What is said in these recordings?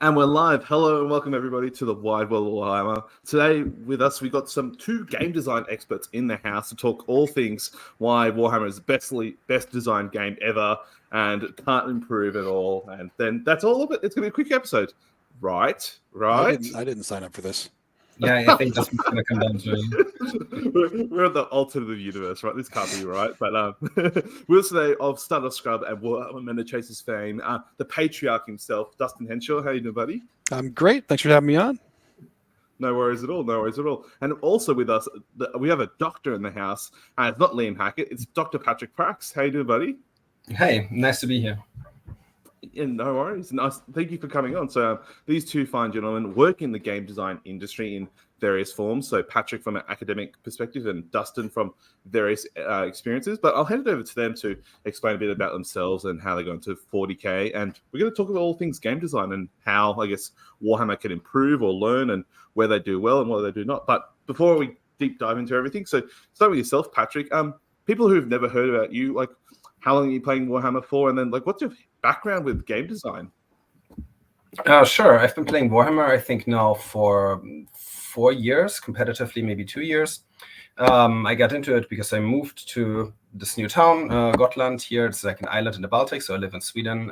And we're live. Hello and welcome everybody to the Wide World of Warhammer. Today with us, we've got two game design experts in the house to talk all things why Warhammer is the best designed game ever and can't improve at all. And then that's all of it. It's going to be a quick episode. Right? I didn't sign up for this. Yeah, I think that's what's going to come down to. We're in the alternative universe, right? This can't be right. But with us today of Stud of Scrub and Warhammer Metachasers fame, the patriarch himself, Dustin Henshaw. How you doing, buddy? I'm great. Thanks for having me on. No worries at all. No worries at all. And also with us, we have a doctor in the house. It's not Liam Hackett. It's Dr. Patrick Prax. How you doing, buddy? Hey, nice to be here. Yeah, no worries. Nice. Thank you for coming on. So these two fine gentlemen work in the game design industry in various forms. So Patrick from an academic perspective and Dustin from various experiences. But I'll hand it over to them to explain a bit about themselves and how they got into 40K. And we're going to talk about all things game design and how, I guess, Warhammer can improve or learn and where they do well and where they do not. But before we deep dive into everything, so start with yourself, Patrick. People who've never heard about you, like, how long are you playing Warhammer for? And then, like, what's your background with game design? Sure. I've been playing Warhammer, I think, now for 4 years, competitively, maybe 2 years. I got into it because I moved to this new town, Gotland. Here, it's like an island in the Baltic, so I live in Sweden.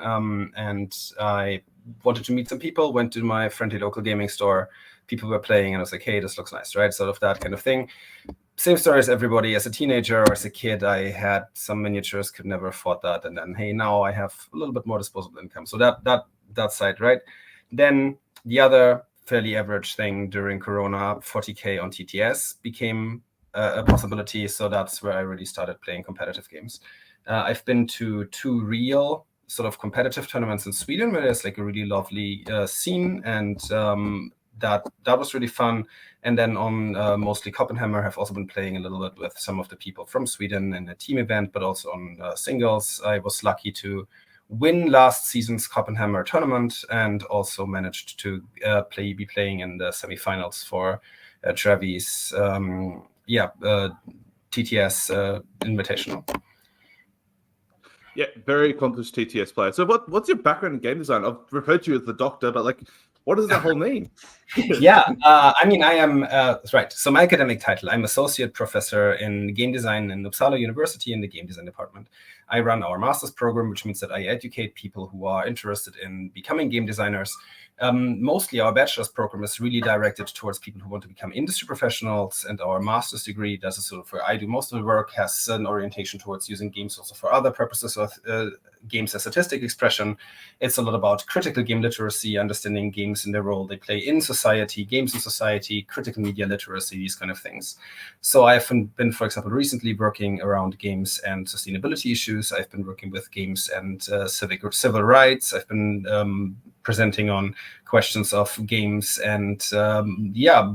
And I wanted to meet some people, went to my friendly local gaming store. People were playing, and I was like, hey, this looks nice, right? Sort of that kind of thing. Same story as everybody. As a teenager or as a kid, I had some miniatures, could never afford that. And then, hey, now I have a little bit more disposable income. So that side, right? Then the other fairly average thing during Corona, 40K on TTS became a possibility. So that's where I really started playing competitive games. I've been to 2 real sort of competitive tournaments in Sweden where there's like a really lovely scene, and that was really fun. And then on mostly Copenhagen, I've also been playing a little bit with some of the people from Sweden in a team event, but also on singles. I was lucky to win last season's Copenhagen tournament and also managed to be playing in the semifinals for Travis TTS Invitational. Yeah, very accomplished TTS player. So what's your background in game design? I've referred to you as the doctor, but like, what does that whole mean? I mean, I am, right. So my academic title, I'm associate professor in game design in Uppsala University in the game design department. I run our master's program, which means that I educate people who are interested in becoming game designers. Mostly our bachelor's program is really directed towards people who want to become industry professionals, and our master's degree does a sort of where I do most of the work, has an orientation towards using games also for other purposes of games as statistic expression. It's a lot about critical game literacy, understanding games and their role they play in society, games in society, critical media literacy, these kind of things. So I've been, for example, recently working around games and sustainability issues. I've been working with games and civil rights. I've been presenting on questions of games and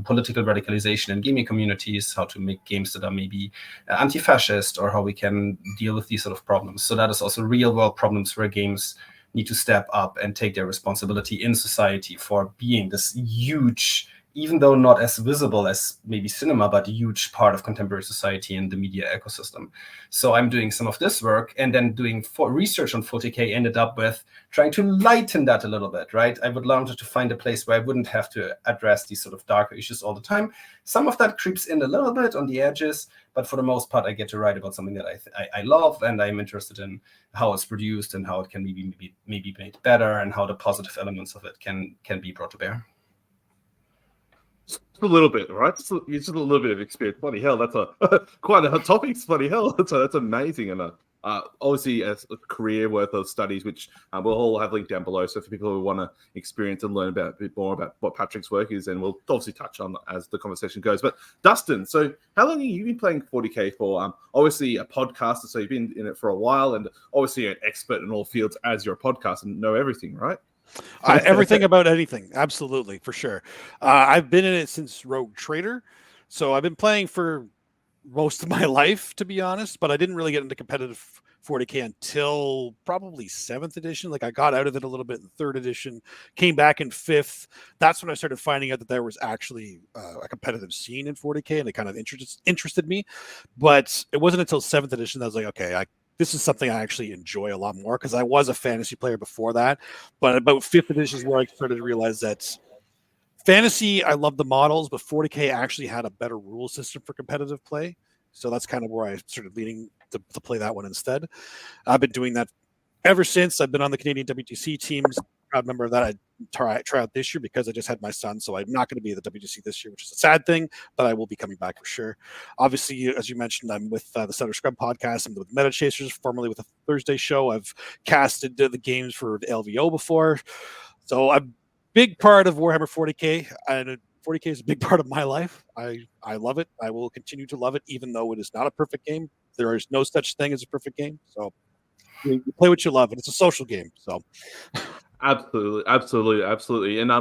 political radicalization in gaming communities, how to make games that are maybe anti-fascist, or how we can deal with these sort of problems. So that is also real world problems where games need to step up and take their responsibility in society for being this huge, even though not as visible as maybe cinema, but a huge part of contemporary society and the media ecosystem. So I'm doing some of this work, and then doing research on 40K ended up with trying to lighten that a little bit, right? I would love to find a place where I wouldn't have to address these sort of darker issues all the time. Some of that creeps in a little bit on the edges, but for the most part, I get to write about something that I love, and I'm interested in how it's produced and how it can maybe made better, and how the positive elements of it can be brought to bear. Just a little bit, right? Just a little bit of experience. Bloody hell, that's quite a hot topic. Bloody hell, that's amazing. And obviously, a career worth of studies, which we'll all have linked down below. So for people who want to experience and learn a bit more about what Patrick's work is, and we'll obviously touch on as the conversation goes. But Dustin, so how long have you been playing 40K for? Obviously a podcaster, so you've been in it for a while, and obviously an expert in all fields as your podcast and know everything, right? Everything about anything. Absolutely, for sure. I've been in it since Rogue Trader. So I've been playing for most of my life, to be honest, but I didn't really get into competitive 40K until probably 7th edition. Like I got out of it a little bit in 3rd edition, came back in 5th. That's when I started finding out that there was actually a competitive scene in 40K, and it kind of interested me. But it wasn't until 7th edition that I was like, okay, this is something I actually enjoy a lot more because I was a fantasy player before that. But about 5th edition is where I started to realize that fantasy, I love the models, but 40K actually had a better rule system for competitive play. So that's kind of where I started leaning to play that one instead. I've been doing that ever since. I've been on the Canadian WTC teams. Proud member of that. I try out this year because I just had my son, so I'm not going to be at the WTC this year, which is a sad thing, but I will be coming back for sure. Obviously, as you mentioned, I'm with the Stud Scrub podcast. I'm with Metachasers, formerly with the Thursday show. I've casted the games for the LVO before, so I'm a big part of Warhammer 40K, and 40K is a big part of my life. I love it. I will continue to love it, even though it is not a perfect game. There is no such thing as a perfect game, so you play what you love, and it's a social game. So, absolutely. And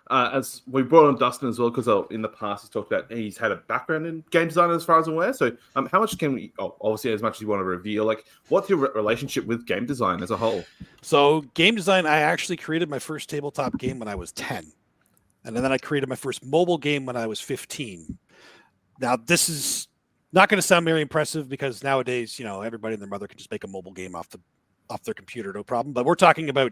as we brought on Dustin as well, because in the past he's talked about he's had a background in game design as far as I'm aware. So, how much can we? Obviously, as much as you want to reveal, like, what's your relationship with game design as a whole? So, game design, I actually created my first tabletop game when I was 10, and then I created my first mobile game when I was 15. Now, this is not going to sound very impressive because nowadays, everybody and their mother can just make a mobile game off their computer, no problem. But we're talking about,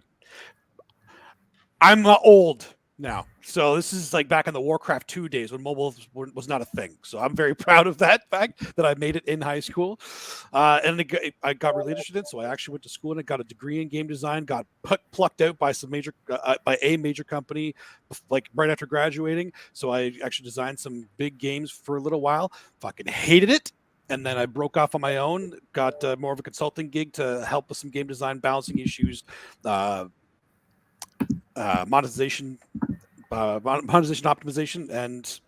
I'm old now. So this is like back in the Warcraft 2 days when mobile was not a thing. So I'm very proud of that fact that I made it in high school. And I got really interested in it. So I actually went to school and I got a degree in game design, got plucked out by by a major company, like right after graduating. So I actually designed some big games for a little while, fucking hated it. And then I broke off on my own, got more of a consulting gig to help with some game design balancing issues, monetization optimization, and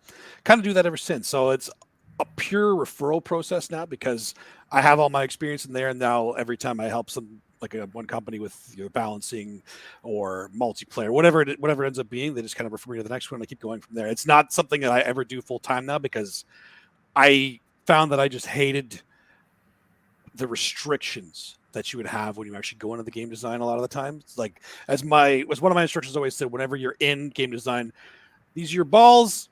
kind of do that ever since. So it's a pure referral process now because I have all my experience in there. And now every time I help one company with balancing or multiplayer, whatever it ends up being, they just kind of refer me to the next one. And I keep going from there. It's not something that I ever do full time now because I found that I just hated the restrictions that you would have when you actually go into the game design a lot of the time. It's like, as one of my instructors always said, whenever you're in game design, these are your balls,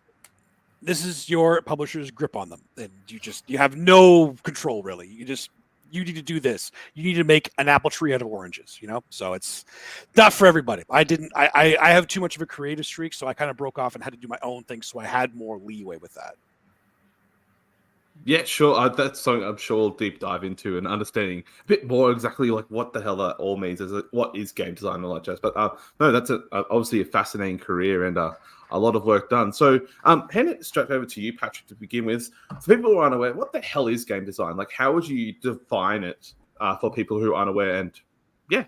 this is your publisher's grip on them. And you have no control really. You need to do this. You need to make an apple tree out of oranges, So it's not for everybody. I have too much of a creative streak, so I kind of broke off and had to do my own thing. So I had more leeway with that. Yeah, sure. That's something I'm sure we'll deep dive into and understanding a bit more exactly like what the hell that all means. What is game design and all that jazz. But no, that's obviously a fascinating career and a lot of work done. So hand it straight over to you, Patrick, to begin with. For people who are unaware, what the hell is game design? Like, how would you define it for people who are unaware? And yeah.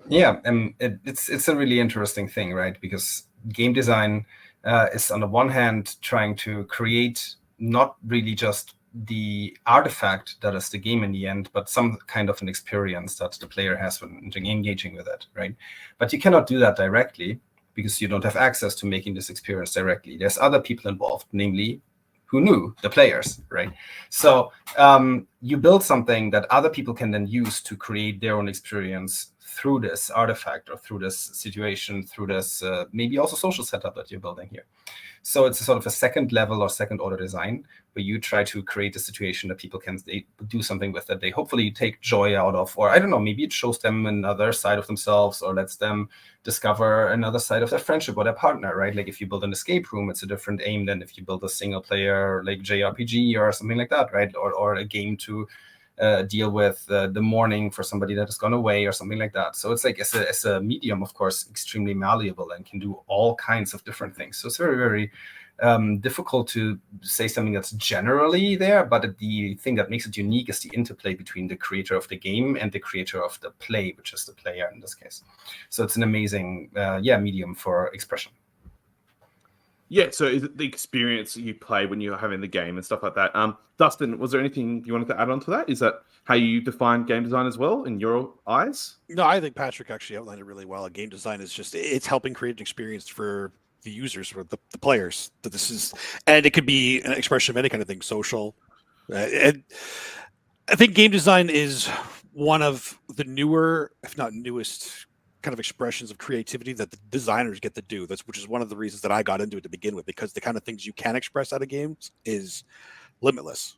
Yeah, it's a really interesting thing, right? Because game design is on the one hand trying to create not really just the artifact that is the game in the end, but some kind of an experience that the player has when engaging with it, right? But you cannot do that directly because you don't have access to making this experience directly. There's other people involved, namely who knew the players, right? So you build something that other people can then use to create their own experience through this artifact or through this situation, through this maybe also social setup that you're building here. So it's a sort of a second level or second order design where you try to create a situation that people can do something with that they hopefully take joy out of, or I don't know, maybe it shows them another side of themselves or lets them discover another side of their friendship or their partner, right? Like if you build an escape room, it's a different aim than if you build a single player like JRPG or something like that, right? Or a game to deal with the mourning for somebody that has gone away or something like that. So it's like as a medium, of course, extremely malleable and can do all kinds of different things. So it's very, very difficult to say something that's generally there, but the thing that makes it unique is the interplay between the creator of the game and the creator of the play, which is the player in this case. So it's an amazing medium for expression. Yeah, so is it the experience you play when you're having the game and stuff like that? Dustin, was there anything you wanted to add on to that? Is that how you define game design as well in your eyes? No, I think Patrick actually outlined it really well. Game design is it's helping create an experience for the users, for the players. And it could be an expression of any kind of thing, social. And I think game design is one of the newer, if not newest, kind of expressions of creativity that the designers get to do. Which is one of the reasons that I got into it to begin with, because the kind of things you can express out of games is limitless.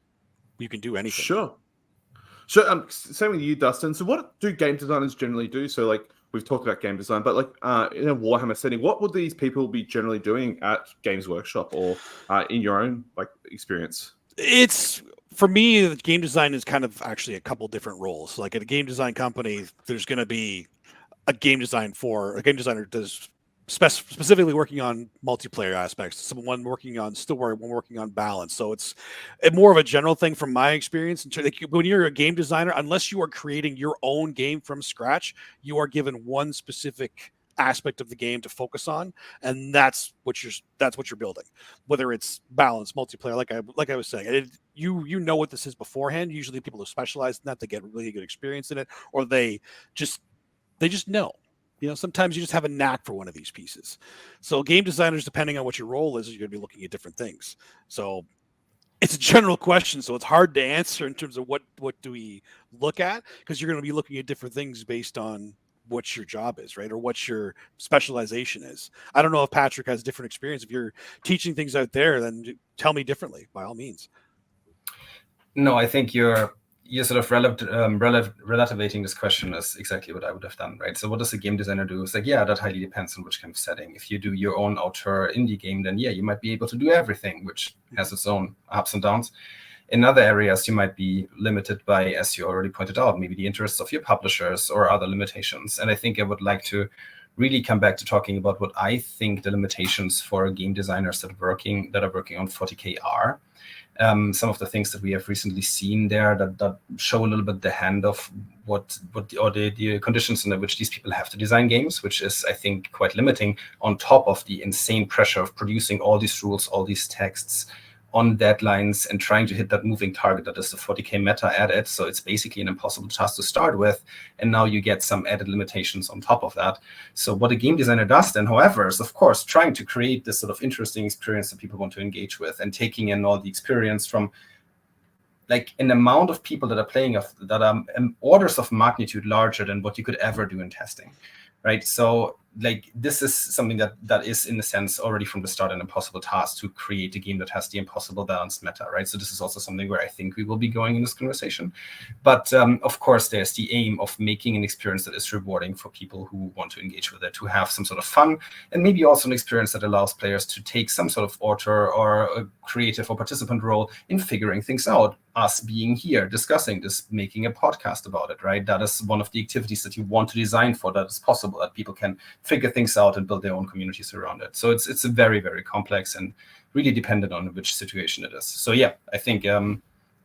You can do anything. Sure. So, same with you, Dustin. So, what do game designers generally do? So, like we've talked about game design, but like in a Warhammer setting, what would these people be generally doing at Games Workshop or in your own like experience? It's for me, the game design is kind of actually a couple different roles. Like at a game design company, there's going to be a game designer does specifically working on multiplayer aspects, someone working on story, one working on balance. So it's more of a general thing from my experience. Like when you're a game designer, unless you are creating your own game from scratch, you are given one specific aspect of the game to focus on, and that's what you're building. Whether it's balance, multiplayer, like I was saying, you know what this is beforehand. Usually, people who specialize in that, they get really good experience in it, or they just know. Sometimes you just have a knack for one of these pieces. So game designers, depending on what your role is, you're going to be looking at different things. So it's a general question, so it's hard to answer in terms of what do we look at, because you're going to be looking at different things based on what your job is, right? Or what your specialization is. I don't know if Patrick has different experience. If you're teaching things out there, then tell me differently, by all means. No, I think you're sort of relativating this question is exactly what I would have done, right? So what does a game designer do? It's like, yeah, that highly depends on which kind of setting. If you do your own auteur indie game, then yeah, you might be able to do everything, which has its own ups and downs. In other areas, you might be limited by, as you already pointed out, maybe the interests of your publishers or other limitations. And I think I would like to really come back to talking about what I think the limitations for game designers that are working on 40K are. Some of the things that we have recently seen there that show a little bit the hand of the conditions under which these people have to design games, which is, I think, quite limiting, on top of the insane pressure of producing all these rules, all these texts on deadlines and trying to hit that moving target that is the 40K meta added. So it's basically an impossible task to start with. And now you get some added limitations on top of that. So what a game designer does then, however, is of course trying to create this sort of interesting experience that people want to engage with, and taking in all the experience from like an amount of people that are playing that are orders of magnitude larger than what you could ever do in testing, right? So like this is something that is, in a sense, already from the start an impossible task to create a game that has the impossible balanced meta, right? So this is also something where I think we will be going in this conversation. But of course, there's the aim of making an experience that is rewarding for people who want to engage with it, to have some sort of fun, and maybe also an experience that allows players to take some sort of author or a creative or participant role in figuring things out. Us being here, discussing this, making a podcast about it, right? That is one of the activities that you want to design for, that is possible, that people can figure things out and build their own communities around it. So it's a very, very complex and really dependent on which situation it is. So yeah, I think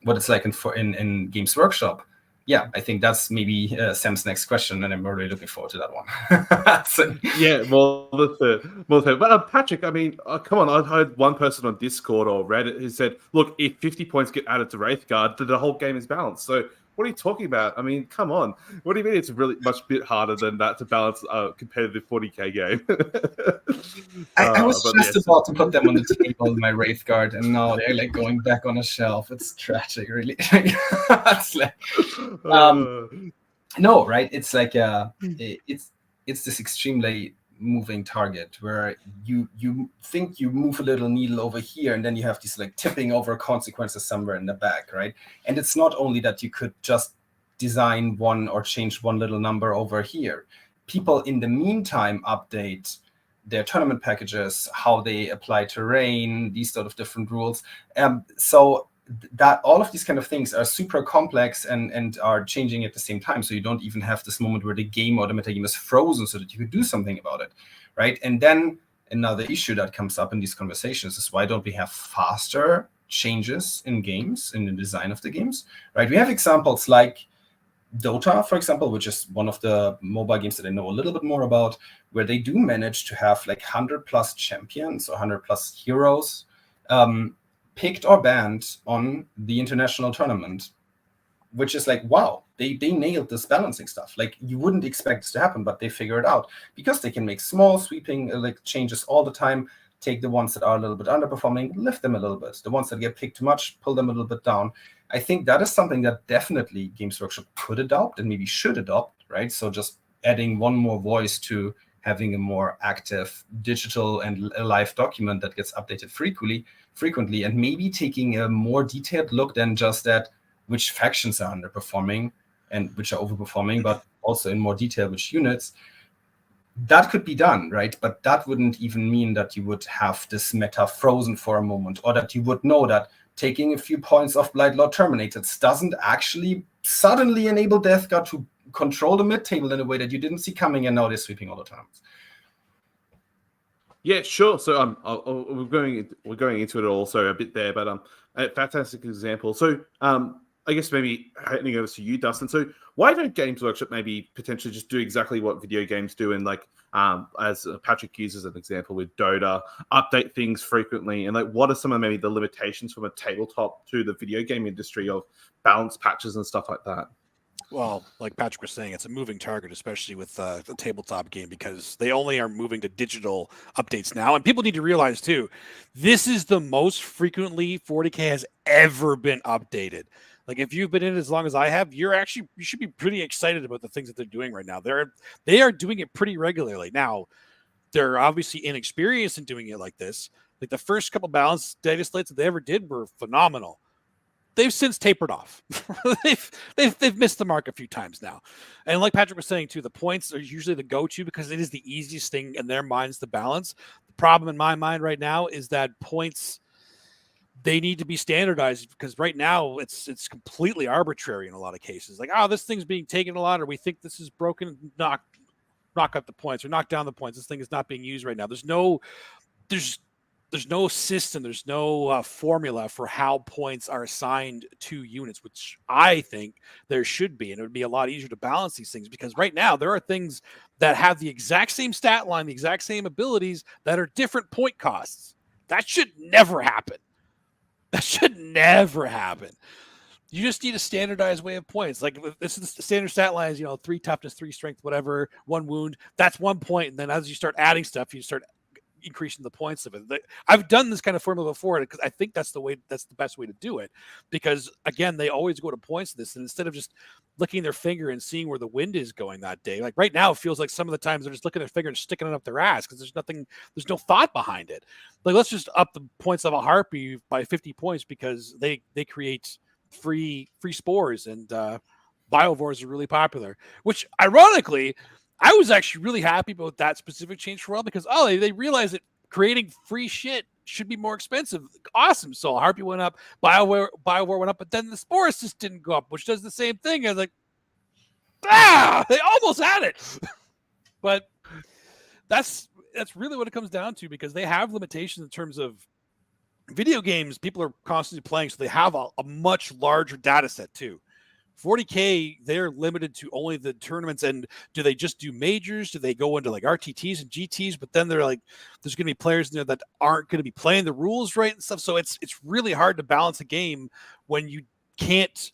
what it's like in Games Workshop, yeah, I think that's maybe Sam's next question, and I'm really looking forward to that one. So, yeah, more the third. But Patrick, I mean, come on, I heard one person on Discord or Reddit who said, look, if 50 points get added to Wraithguard, the whole game is balanced. So what are you talking about? I mean, come on. What do you mean it's really much bit harder than that to balance a competitive 40K game? I was just about to put them on the table, my Wraithguard, and now they're like going back on a shelf. It's tragic, really. It's like, no, right? It's like it's this extremely moving target where you think you move a little needle over here, and then you have these like tipping over consequences somewhere in the back, right? And it's not only that you could just design one or change one little number over here. People in the meantime update their tournament packages, how they apply terrain, these sort of different rules. So that all of these kind of things are super complex and are changing at the same time. So you don't even have this moment where the game or the metagame is frozen so that you could do something about it, right? And then another issue that comes up in these conversations is, why don't we have faster changes in games, in the design of the games, right? We have examples like Dota, for example, which is one of the mobile games that I know a little bit more about, where they do manage to have like 100+ champions or 100+ heroes picked or banned on the international tournament, which is like, wow, they nailed this balancing stuff. Like, you wouldn't expect this to happen, but they figure it out because they can make small sweeping like changes all the time, take the ones that are a little bit underperforming, lift them a little bit. The ones that get picked too much, pull them a little bit down. I think that is something that definitely Games Workshop could adopt and maybe should adopt, right? So just adding one more voice to having a more active digital and a live document that gets updated frequently, and maybe taking a more detailed look than just at which factions are underperforming and which are overperforming, but also in more detail which units. That could be done, right? But that wouldn't even mean that you would have this meta frozen for a moment, or that you would know that taking a few points off Blight Lord Terminators doesn't actually suddenly enable Death Guard to control the mid-table in a way that you didn't see coming, and now they're sweeping all the times. Yeah, sure. So we're going into it also a bit there, but a fantastic example. So I guess maybe handing over to you, Dustin. So why don't Games Workshop maybe potentially just do exactly what video games do, and like as Patrick uses an example with Dota, update things frequently, and like what are some of maybe the limitations from a tabletop to the video game industry of balance patches and stuff like that? Well, like Patrick was saying, it's a moving target, especially with the tabletop game, because they only are moving to digital updates now. And people need to realize, too, this is the most frequently 40K has ever been updated. Like, if you've been in it as long as I have, you should be pretty excited about the things that they're doing right now. They are doing it pretty regularly. Now, they're obviously inexperienced in doing it like this. Like, the first couple balance data slates that they ever did were phenomenal. They've since tapered off. they've missed the mark a few times now. And like Patrick was saying too, the points are usually the go-to because it is the easiest thing in their minds to balance. The problem in my mind right now is that points, they need to be standardized, because right now it's completely arbitrary in a lot of cases. Like, oh, this thing's being taken a lot, or we think this is broken, knock up the points or knock down the points. This thing is not being used right now. There's no system, there's no formula for how points are assigned to units, which I think there should be. And it would be a lot easier to balance these things, because right now there are things that have the exact same stat line, the exact same abilities, that are different point costs. That should never happen. You just need a standardized way of points. Like, this is the standard stat lines, 3 toughness, 3 strength, whatever, 1 wound. That's 1 point. And then as you start adding stuff, you start increasing the points of it. I've done this kind of formula before, because I think that's the best way to do it, because again, they always go to points of this, and instead of just licking their finger and seeing where the wind is going that day, like right now it feels like some of the times they're just licking their finger and sticking it up their ass, because there's no thought behind it. Like, let's just up the points of a harpy by 50 points because they create free spores, and biovores are really popular, which ironically I was actually really happy about that specific change for a while, because they realized that creating free shit should be more expensive. Awesome. So Harpy went up, Bioware went up, but then the spores just didn't go up, which does the same thing. I was like, they almost had it. But that's really what it comes down to, because they have limitations in terms of video games. People are constantly playing, so they have a much larger data set too. 40K, they're limited to only the tournaments. And do they just do majors? Do they go into like RTTs and GTs? But then they're like, there's going to be players in there that aren't going to be playing the rules right and stuff. So it's really hard to balance a game when you can't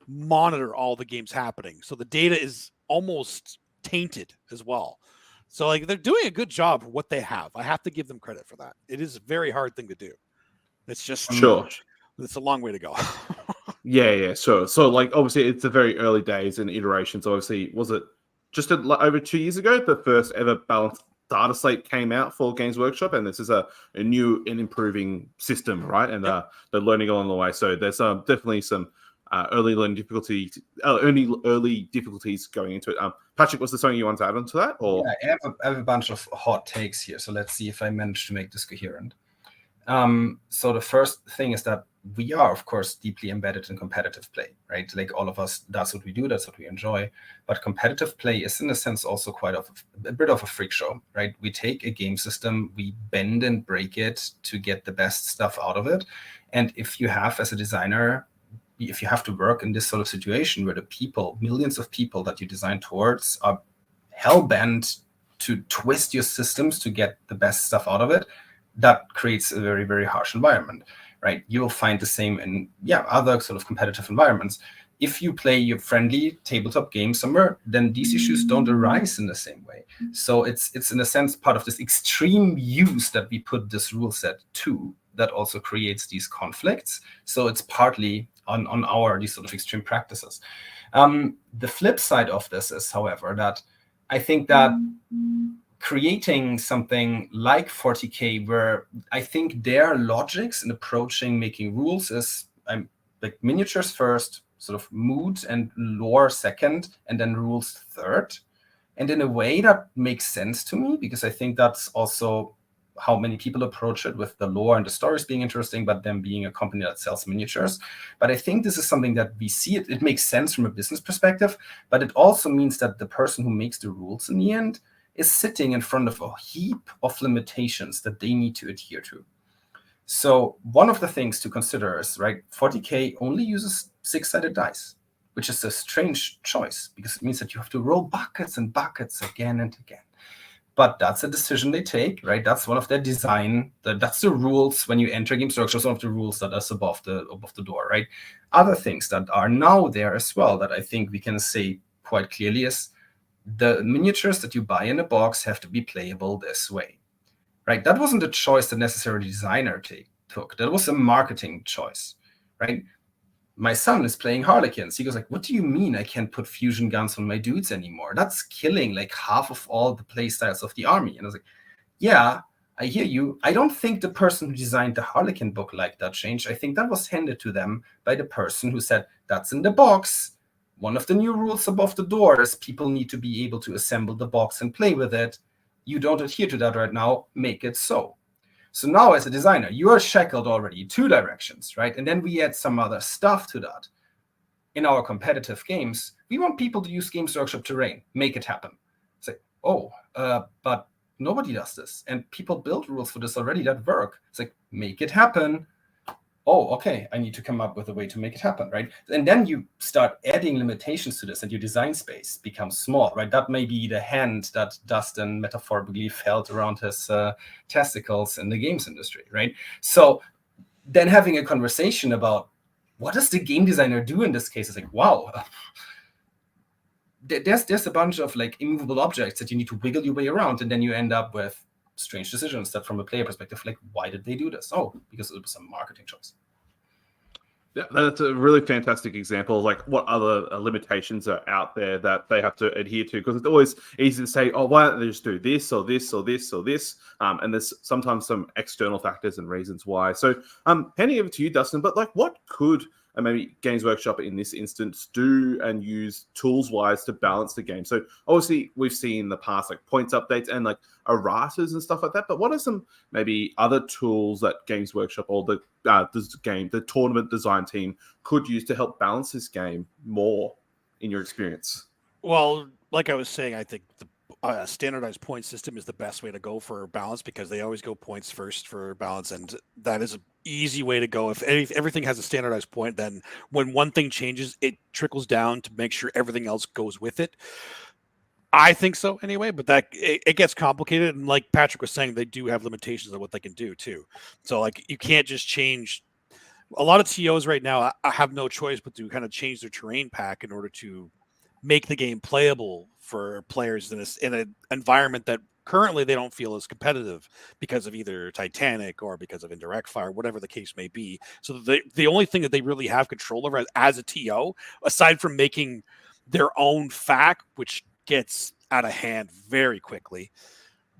monitor all the games happening. So the data is almost tainted as well. So like, they're doing a good job for what they have. I have to give them credit for that. It is a very hard thing to do. It's just sure. It's a long way to go. Yeah, sure. So, like, obviously, it's the very early days and iterations. Obviously, was it just over 2 years ago the first ever balanced data slate came out for Games Workshop, and this is a new and improving system, right? And they're learning along the way. So there's definitely some early difficulties going into it. Patrick, was there something you want to add on to that? Or yeah, I have a bunch of hot takes here. So let's see if I manage to make this coherent. So the first thing is that we are, of course, deeply embedded in competitive play, right? Like all of us, that's what we do, that's what we enjoy. But competitive play is, in a sense, also quite a bit of a freak show, right? We take a game system, we bend and break it to get the best stuff out of it. And if you have, as a designer, if you have to work in this sort of situation where the people, millions of people that you design towards, are hell-bent to twist your systems to get the best stuff out of it, that creates a very, very harsh environment, right? You'll find the same in other sort of competitive environments. If you play your friendly tabletop game somewhere, then these issues don't arise in the same way. So it's in a sense part of this extreme use that we put this rule set to that also creates these conflicts. So it's partly on these sort of extreme practices. The flip side of this is, however, that I think that creating something like 40K, where I think their logics in approaching making rules is like miniatures first, sort of mood and lore second, and then rules third. And in a way that makes sense to me, because I think that's also how many people approach it, with the lore and the stories being interesting, but them being a company that sells miniatures. But I think this is something that we see it makes sense from a business perspective, but it also means that the person who makes the rules in the end is sitting in front of a heap of limitations that they need to adhere to. So one of the things to consider is, right, 40K only uses 6-sided dice, which is a strange choice because it means that you have to roll buckets and buckets again and again. But that's a decision they take, right? That's one of their design. That's the rules when you enter Games Workshop. One of the rules that is above the door, right? Other things that are now there as well that I think we can say quite clearly is the miniatures that you buy in a box have to be playable this way, right? That wasn't a choice that necessarily the designer took. That was a marketing choice, right? My son is playing Harlequins. He goes like, what do you mean I can't put fusion guns on my dudes anymore? That's killing like half of all the play styles of the army. And I was like, yeah, I hear you. I don't think the person who designed the Harlequin book liked that change. I think that was handed to them by the person who said, that's in the box. One of the new rules above the door is people need to be able to assemble the box and play with it. You don't adhere to that right now. Make it so. So now as a designer, you are shackled already 2 directions, right? And then we add some other stuff to that. In our competitive games, we want people to use Games Workshop terrain. Make it happen. Say, but nobody does this. And people build rules for this already that work. It's like, make it happen. Oh, okay, I need to come up with a way to make it happen, right? And then you start adding limitations to this and your design space becomes small, right? That may be the hand that Dustin metaphorically felt around his testicles in the games industry, right? So then having a conversation about what does the game designer do in this case is like, wow, there's a bunch of like immovable objects that you need to wiggle your way around, and then you end up with strange decisions that from a player perspective, like, why did they do this? Oh, because it was a marketing choice. Yeah, that's a really fantastic example of like what other limitations are out there that they have to adhere to, because it's always easy to say, oh, why don't they just do this or this or this or this? And there's sometimes some external factors and reasons why. So handing over to you, Dustin, but like what could maybe Games Workshop in this instance do and use tools-wise to balance the game? So obviously we've seen in the past like points updates and like erratas and stuff like that, but what are some maybe other tools that Games Workshop or the tournament design team could use to help balance this game more in your experience? Well, like I was saying, I think the standardized point system is the best way to go for balance, because they always go points first for balance, and that is an easy way to go. If everything has a standardized point, then when one thing changes, it trickles down to make sure everything else goes with it. I think so anyway, but that it gets complicated, and like Patrick was saying, they do have limitations on what they can do too. So like you can't just change. A lot of TOs right now I have no choice but to kind of change their terrain pack in order to make the game playable for players in an environment that currently they don't feel is competitive because of either Titanic or because of indirect fire, whatever the case may be. So the only thing that they really have control over as a TO, aside from making their own FAQ, which gets out of hand very quickly.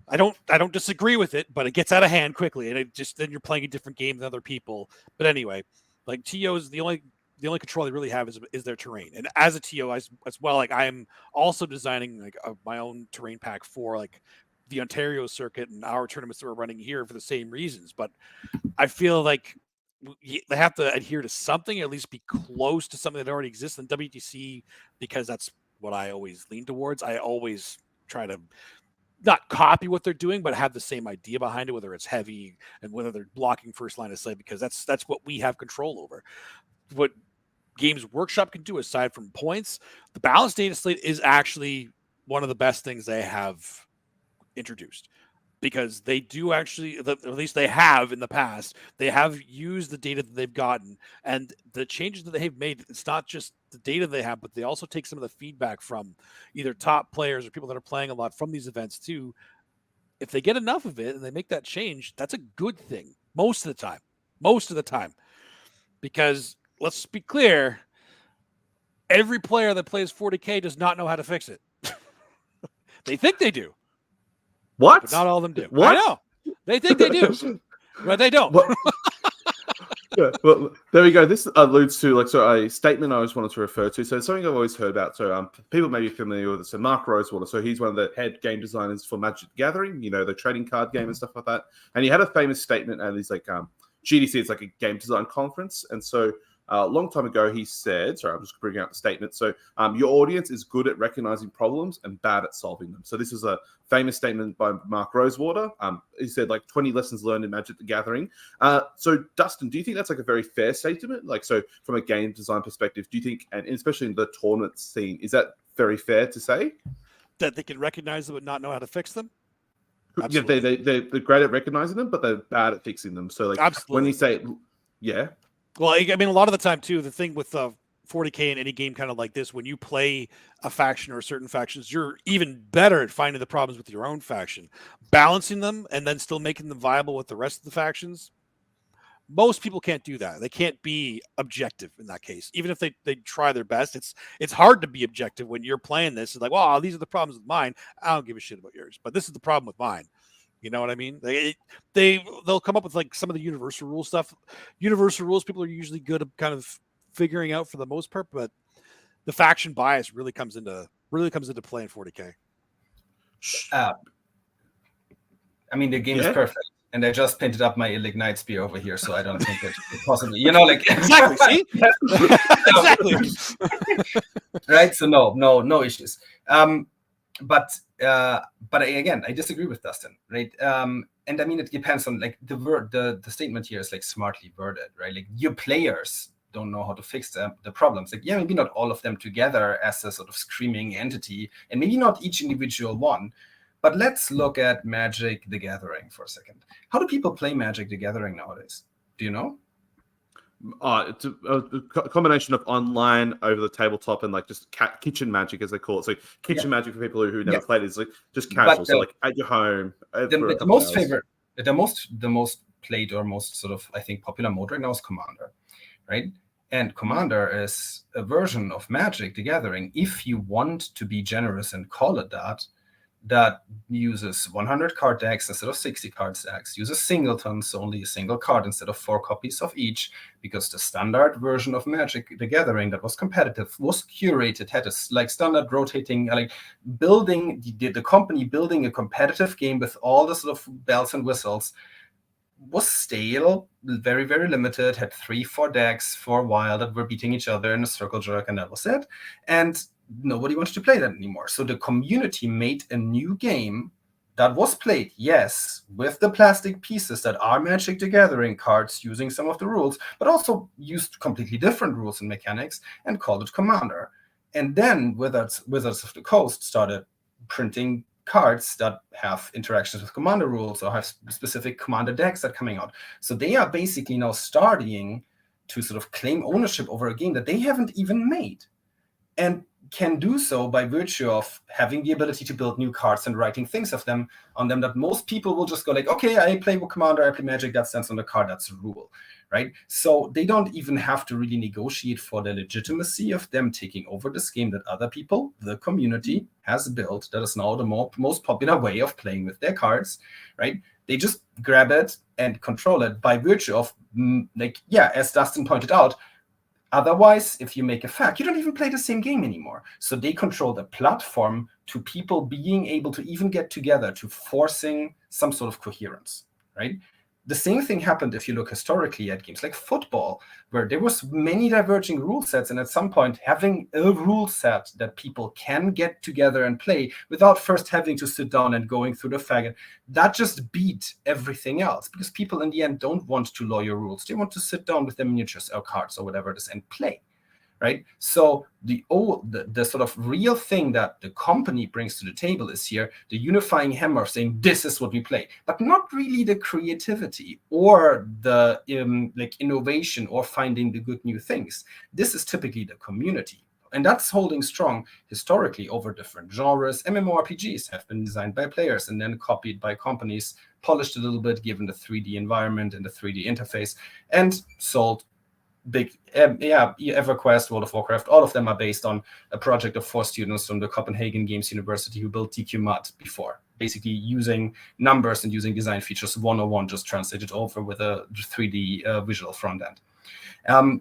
I don't disagree with it, but it gets out of hand quickly, and then you're playing a different game than other people. But anyway, like TOs, the only control they really have is their terrain. And as a TO as well, like I am also designing like my own terrain pack for like the Ontario circuit and our tournaments that we're running here for the same reasons. But I feel like they have to adhere to something, at least be close to something that already exists in WTC, because that's what I always lean towards. I always try to not copy what they're doing, but have the same idea behind it, whether it's heavy and whether they're blocking first line of sight, because that's what we have control over. What Games Workshop can do aside from points, the balanced data slate is actually one of the best things they have introduced, because they do actually, at least they have in the past, they have used the data that they've gotten and the changes that they've made. It's not just the data they have, but they also take some of the feedback from either top players or people that are playing a lot from these events too. If they get enough of it and they make that change, that's a good thing most of the time, because let's be clear, every player that plays 40K does not know how to fix it. They think they do. What? But not all of them do. What? I know. They think they do, but they don't. Yeah, well, there we go. This alludes to a statement I just wanted to refer to. So something I've always heard about. So people may be familiar with it. So Mark Rosewater. So he's one of the head game designers for Magic the Gathering. The trading card game and stuff like that. And he had a famous statement at his GDC. It's like a game design conference. And so a long time ago, he said, sorry, I'm just bringing out the statement. So your audience is good at recognizing problems and bad at solving them. So this is a famous statement by Mark Rosewater. He said 20 lessons learned in Magic the Gathering. So Dustin, do you think that's a very fair statement? So from a game design perspective, do you think, and especially in the tournament scene, is that very fair to say? That they can recognize them but not know how to fix them? Absolutely. Yeah, they're great at recognizing them, but they're bad at fixing them. So Absolutely. When you say, yeah. Well, I mean, a lot of the time, too, the thing with 40K in any game kind of like this, when you play a faction or certain factions, you're even better at finding the problems with your own faction. Balancing them and then still making them viable with the rest of the factions, most people can't do that. They can't be objective in that case. Even if they try their best, it's hard to be objective when you're playing this. It's like, well, these are the problems with mine. I don't give a shit about yours, but this is the problem with mine. You know what I mean? They'll come up with some of the universal rule stuff. Universal rules people are usually good at kind of figuring out for the most part, but the faction bias really comes into play in 40K. I mean, the game is perfect, and I just painted up my Ignite spear over here, so I don't think it possibly, exactly. See, exactly. Right. So no issues. But again, I disagree with Dustin, right? And I mean, it depends on the statement here is smartly worded, right? Your players don't know how to fix the problems. Maybe not all of them together as a sort of screaming entity, and maybe not each individual one. But let's look at Magic the Gathering for a second. How do people play Magic the Gathering nowadays? Do you know? It's a combination of online, over the tabletop, and just kitchen magic, as they call it. So kitchen magic for people who never played is just casual. So at your home. The most played or most sort of, I think, popular mode right now is Commander, right? And Commander is a version of Magic the Gathering, if you want to be generous and call it that uses 100 card decks instead of 60 card decks, uses singletons, so only a single card instead of 4 copies of each, because the standard version of Magic the Gathering that was competitive was curated, had a standard rotating, building the company building a competitive game with all the sort of bells and whistles was stale, very, very limited, had 3-4 decks for a while that were beating each other in a circle jerk, and that was it. And nobody wanted to play that anymore. So the community made a new game that was played, yes, with the plastic pieces that are Magic the Gathering cards using some of the rules, but also used completely different rules and mechanics, and called it Commander. And then Wizards of the Coast started printing cards that have interactions with Commander rules or have specific Commander decks that are coming out. So they are basically now starting to sort of claim ownership over a game that they haven't even made, and can do so by virtue of having the ability to build new cards and writing things on them that most people will just go okay, I play with Commander, I play Magic, that stands on the card, that's a rule, right? So they don't even have to really negotiate for the legitimacy of them taking over this game that other people, the community, has built, that is now the most popular way of playing with their cards, right? They just grab it and control it by virtue of, as Dustin pointed out, otherwise, if you make a fact, you don't even play the same game anymore. So they control the platform to people being able to even get together, to forcing some sort of coherence, right? The same thing happened if you look historically at games like football, where there was many diverging rule sets, and at some point having a rule set that people can get together and play without first having to sit down and going through the faggot, that just beat everything else, because people in the end don't want to lawyer rules. They want to sit down with their miniatures or cards or whatever it is and play. Right? So the sort of real thing that the company brings to the table is here the unifying hammer of saying this is what we play, but not really the creativity or the innovation or finding the good new things. This is typically the community, and that's holding strong historically over different genres. MMORPGs have been designed by players and then copied by companies, polished a little bit given the 3D environment and the 3D interface, and sold. Big EverQuest, World of Warcraft, all of them are based on a project of 4 students from the Copenhagen Games University who built DQ Mud before. basically using numbers and using design features 101 just translated over with a 3D visual front end.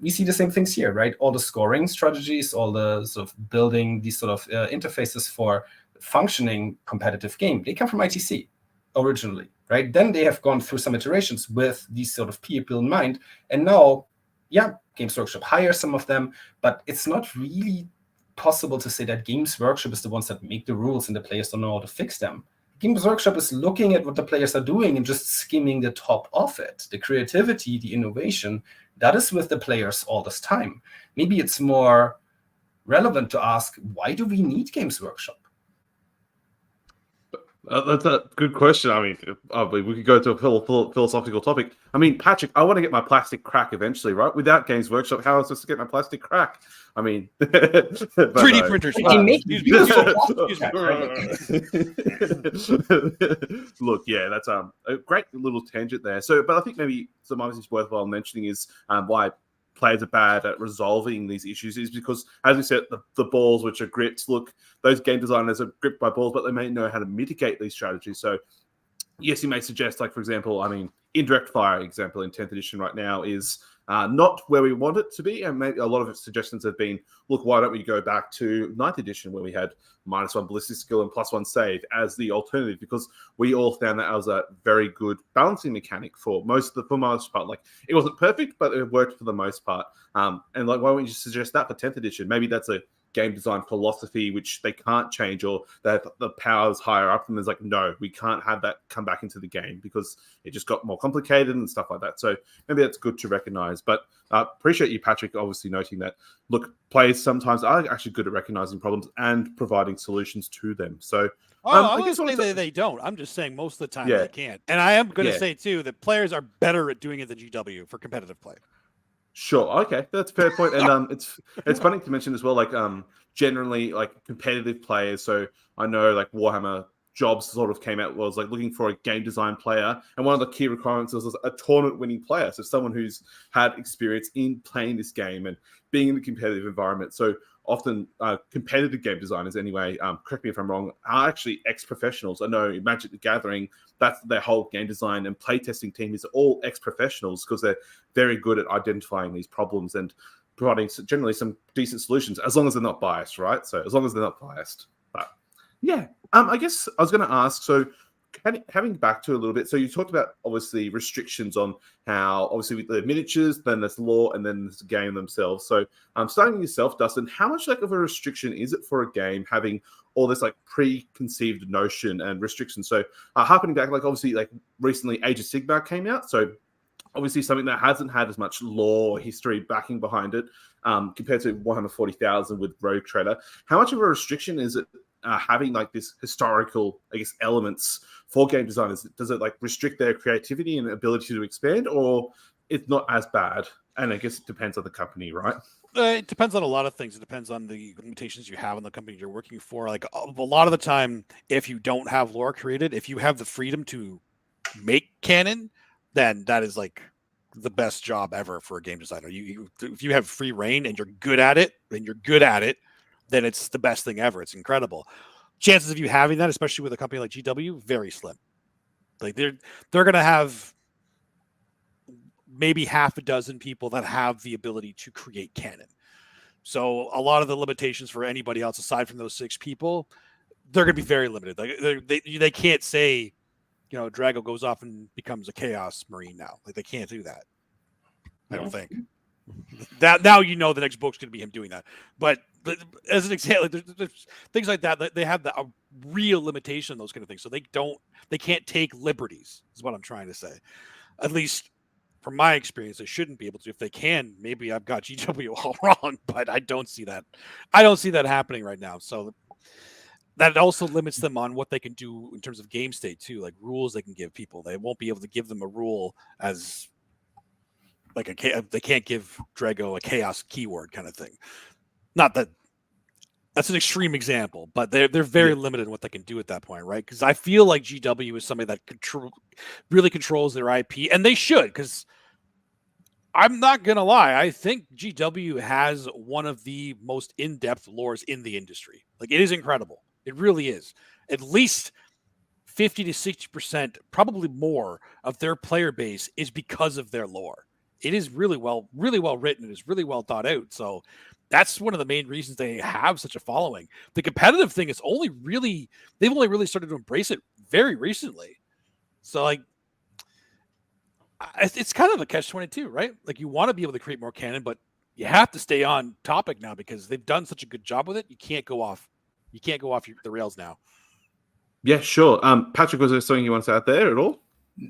We see the same things here, right? All the scoring strategies, all the sort of building these sort of interfaces for functioning competitive game, they come from ITC originally, right? Then they have gone through some iterations with these sort of people in mind. And now, yeah, Games Workshop hires some of them, but it's not really possible to say that Games Workshop is the ones that make the rules and the players don't know how to fix them. Games Workshop is looking at what the players are doing and just skimming the top of it. The creativity, the innovation, that is with the players all this time. Maybe it's more relevant to ask, why do we need Games Workshop? That's a good question. I mean, we could go to a philosophical topic. I mean, Patrick, I want to get my plastic crack eventually, right? Without Games Workshop, how am I supposed to get my plastic crack? I mean, 3D printers. Look, yeah, that's a great little tangent there. So, but I think maybe some obviously worthwhile mentioning is why players are bad at resolving these issues is because, as we said, the balls which are gripped, look, those game designers are gripped by balls, but they may know how to mitigate these strategies. So, yes, you may suggest, like, for example, I mean, indirect fire example in 10th edition right now is not where we want it to be. And maybe a lot of its suggestions have been, look, why don't we go back to 9th edition where we had -1 ballistic skill and +1 save as the alternative, because we all found that as a very good balancing mechanic for most part. Like, it wasn't perfect, but it worked for the most part. And like, why wouldn't you suggest that for 10th edition? Maybe that's a game design philosophy which they can't change, or that the powers higher up them is like, no, we can't have that come back into the game because it just got more complicated and stuff like that. So maybe that's good to recognize. But appreciate you, Patrick, obviously noting that, look, players sometimes are actually good at recognizing problems and providing solutions to them. So I guess they don't. I'm just saying most of the time they can't. And I am going to say too that players are better at doing it than GW for competitive play. Sure. Okay, that's a fair point. And it's funny to mention as well, like generally like competitive players. So I know like Warhammer jobs sort of came out was like looking for a game design player, and one of the key requirements was a tournament winning player. So someone who's had experience in playing this game and being in the competitive environment. So often competitive game designers anyway, correct me if I'm wrong, are actually ex-professionals. I know Magic the Gathering, that's their whole game design and playtesting team is all ex-professionals because they're very good at identifying these problems and providing generally some decent solutions, as long as they're not biased, right? So as long as they're not biased. But yeah, I guess I was going to ask, so having back to a little bit, so you talked about obviously restrictions on how obviously with the miniatures, then there's lore, and then there's the game themselves. So starting with yourself, Dustin, how much like of a restriction is it for a game having all this like preconceived notion and restrictions? So harkening back, like obviously like recently Age of Sigmar came out, so obviously something that hasn't had as much lore history backing behind it compared to Warhammer 40,000 with Rogue Trader. How much of a restriction is it having like this historical, I guess, elements for game designers? Does it like restrict their creativity and ability to expand, or it's not as bad? And I guess it depends on the company, right? It depends on a lot of things. It depends on the limitations you have in the company you're working for. Like a lot of the time, if you don't have lore created, if you have the freedom to make canon, then that is like the best job ever for a game designer. If you have free reign and you're good at it, then it's the best thing ever. It's incredible. Chances of you having that, especially with a company like GW, very slim. Like they're going to have maybe half a dozen people that have the ability to create canon. So a lot of the limitations for anybody else aside from those 6 people, they're going to be very limited. Like they can't say, you know, Drago goes off and becomes a Chaos Marine now. Like they can't do that. I don't think. That now you know the next book's going to be him doing that. But as an example, there's things like that. They have a real limitation on those kind of things. So they can't take liberties, is what I'm trying to say. At least from my experience, they shouldn't be able to. If they can, maybe I've got GW all wrong, but I don't see that. I don't see that happening right now. So that also limits them on what they can do in terms of game state too, like rules they can give people. They won't be able to give them a rule as like they can't give Drago a chaos keyword kind of thing. Not that that's an extreme example, but they're very limited in what they can do at that point, right? Because I feel like GW is somebody that really controls their IP, and they should, because I'm not gonna lie, I think GW has one of the most in-depth lores in the industry. Like, it is incredible. It really is. At least 50 to 60%, probably more, of their player base is because of their lore. It is really well written. It is really well thought out. So that's one of the main reasons they have such a following. The competitive thing is they've only really started to embrace it very recently. So like, it's kind of a catch-22, right? Like, you want to be able to create more canon, but you have to stay on topic now because they've done such a good job with it. You can't go off the rails now. Yeah, sure. Patrick, was there something you want to add there at all?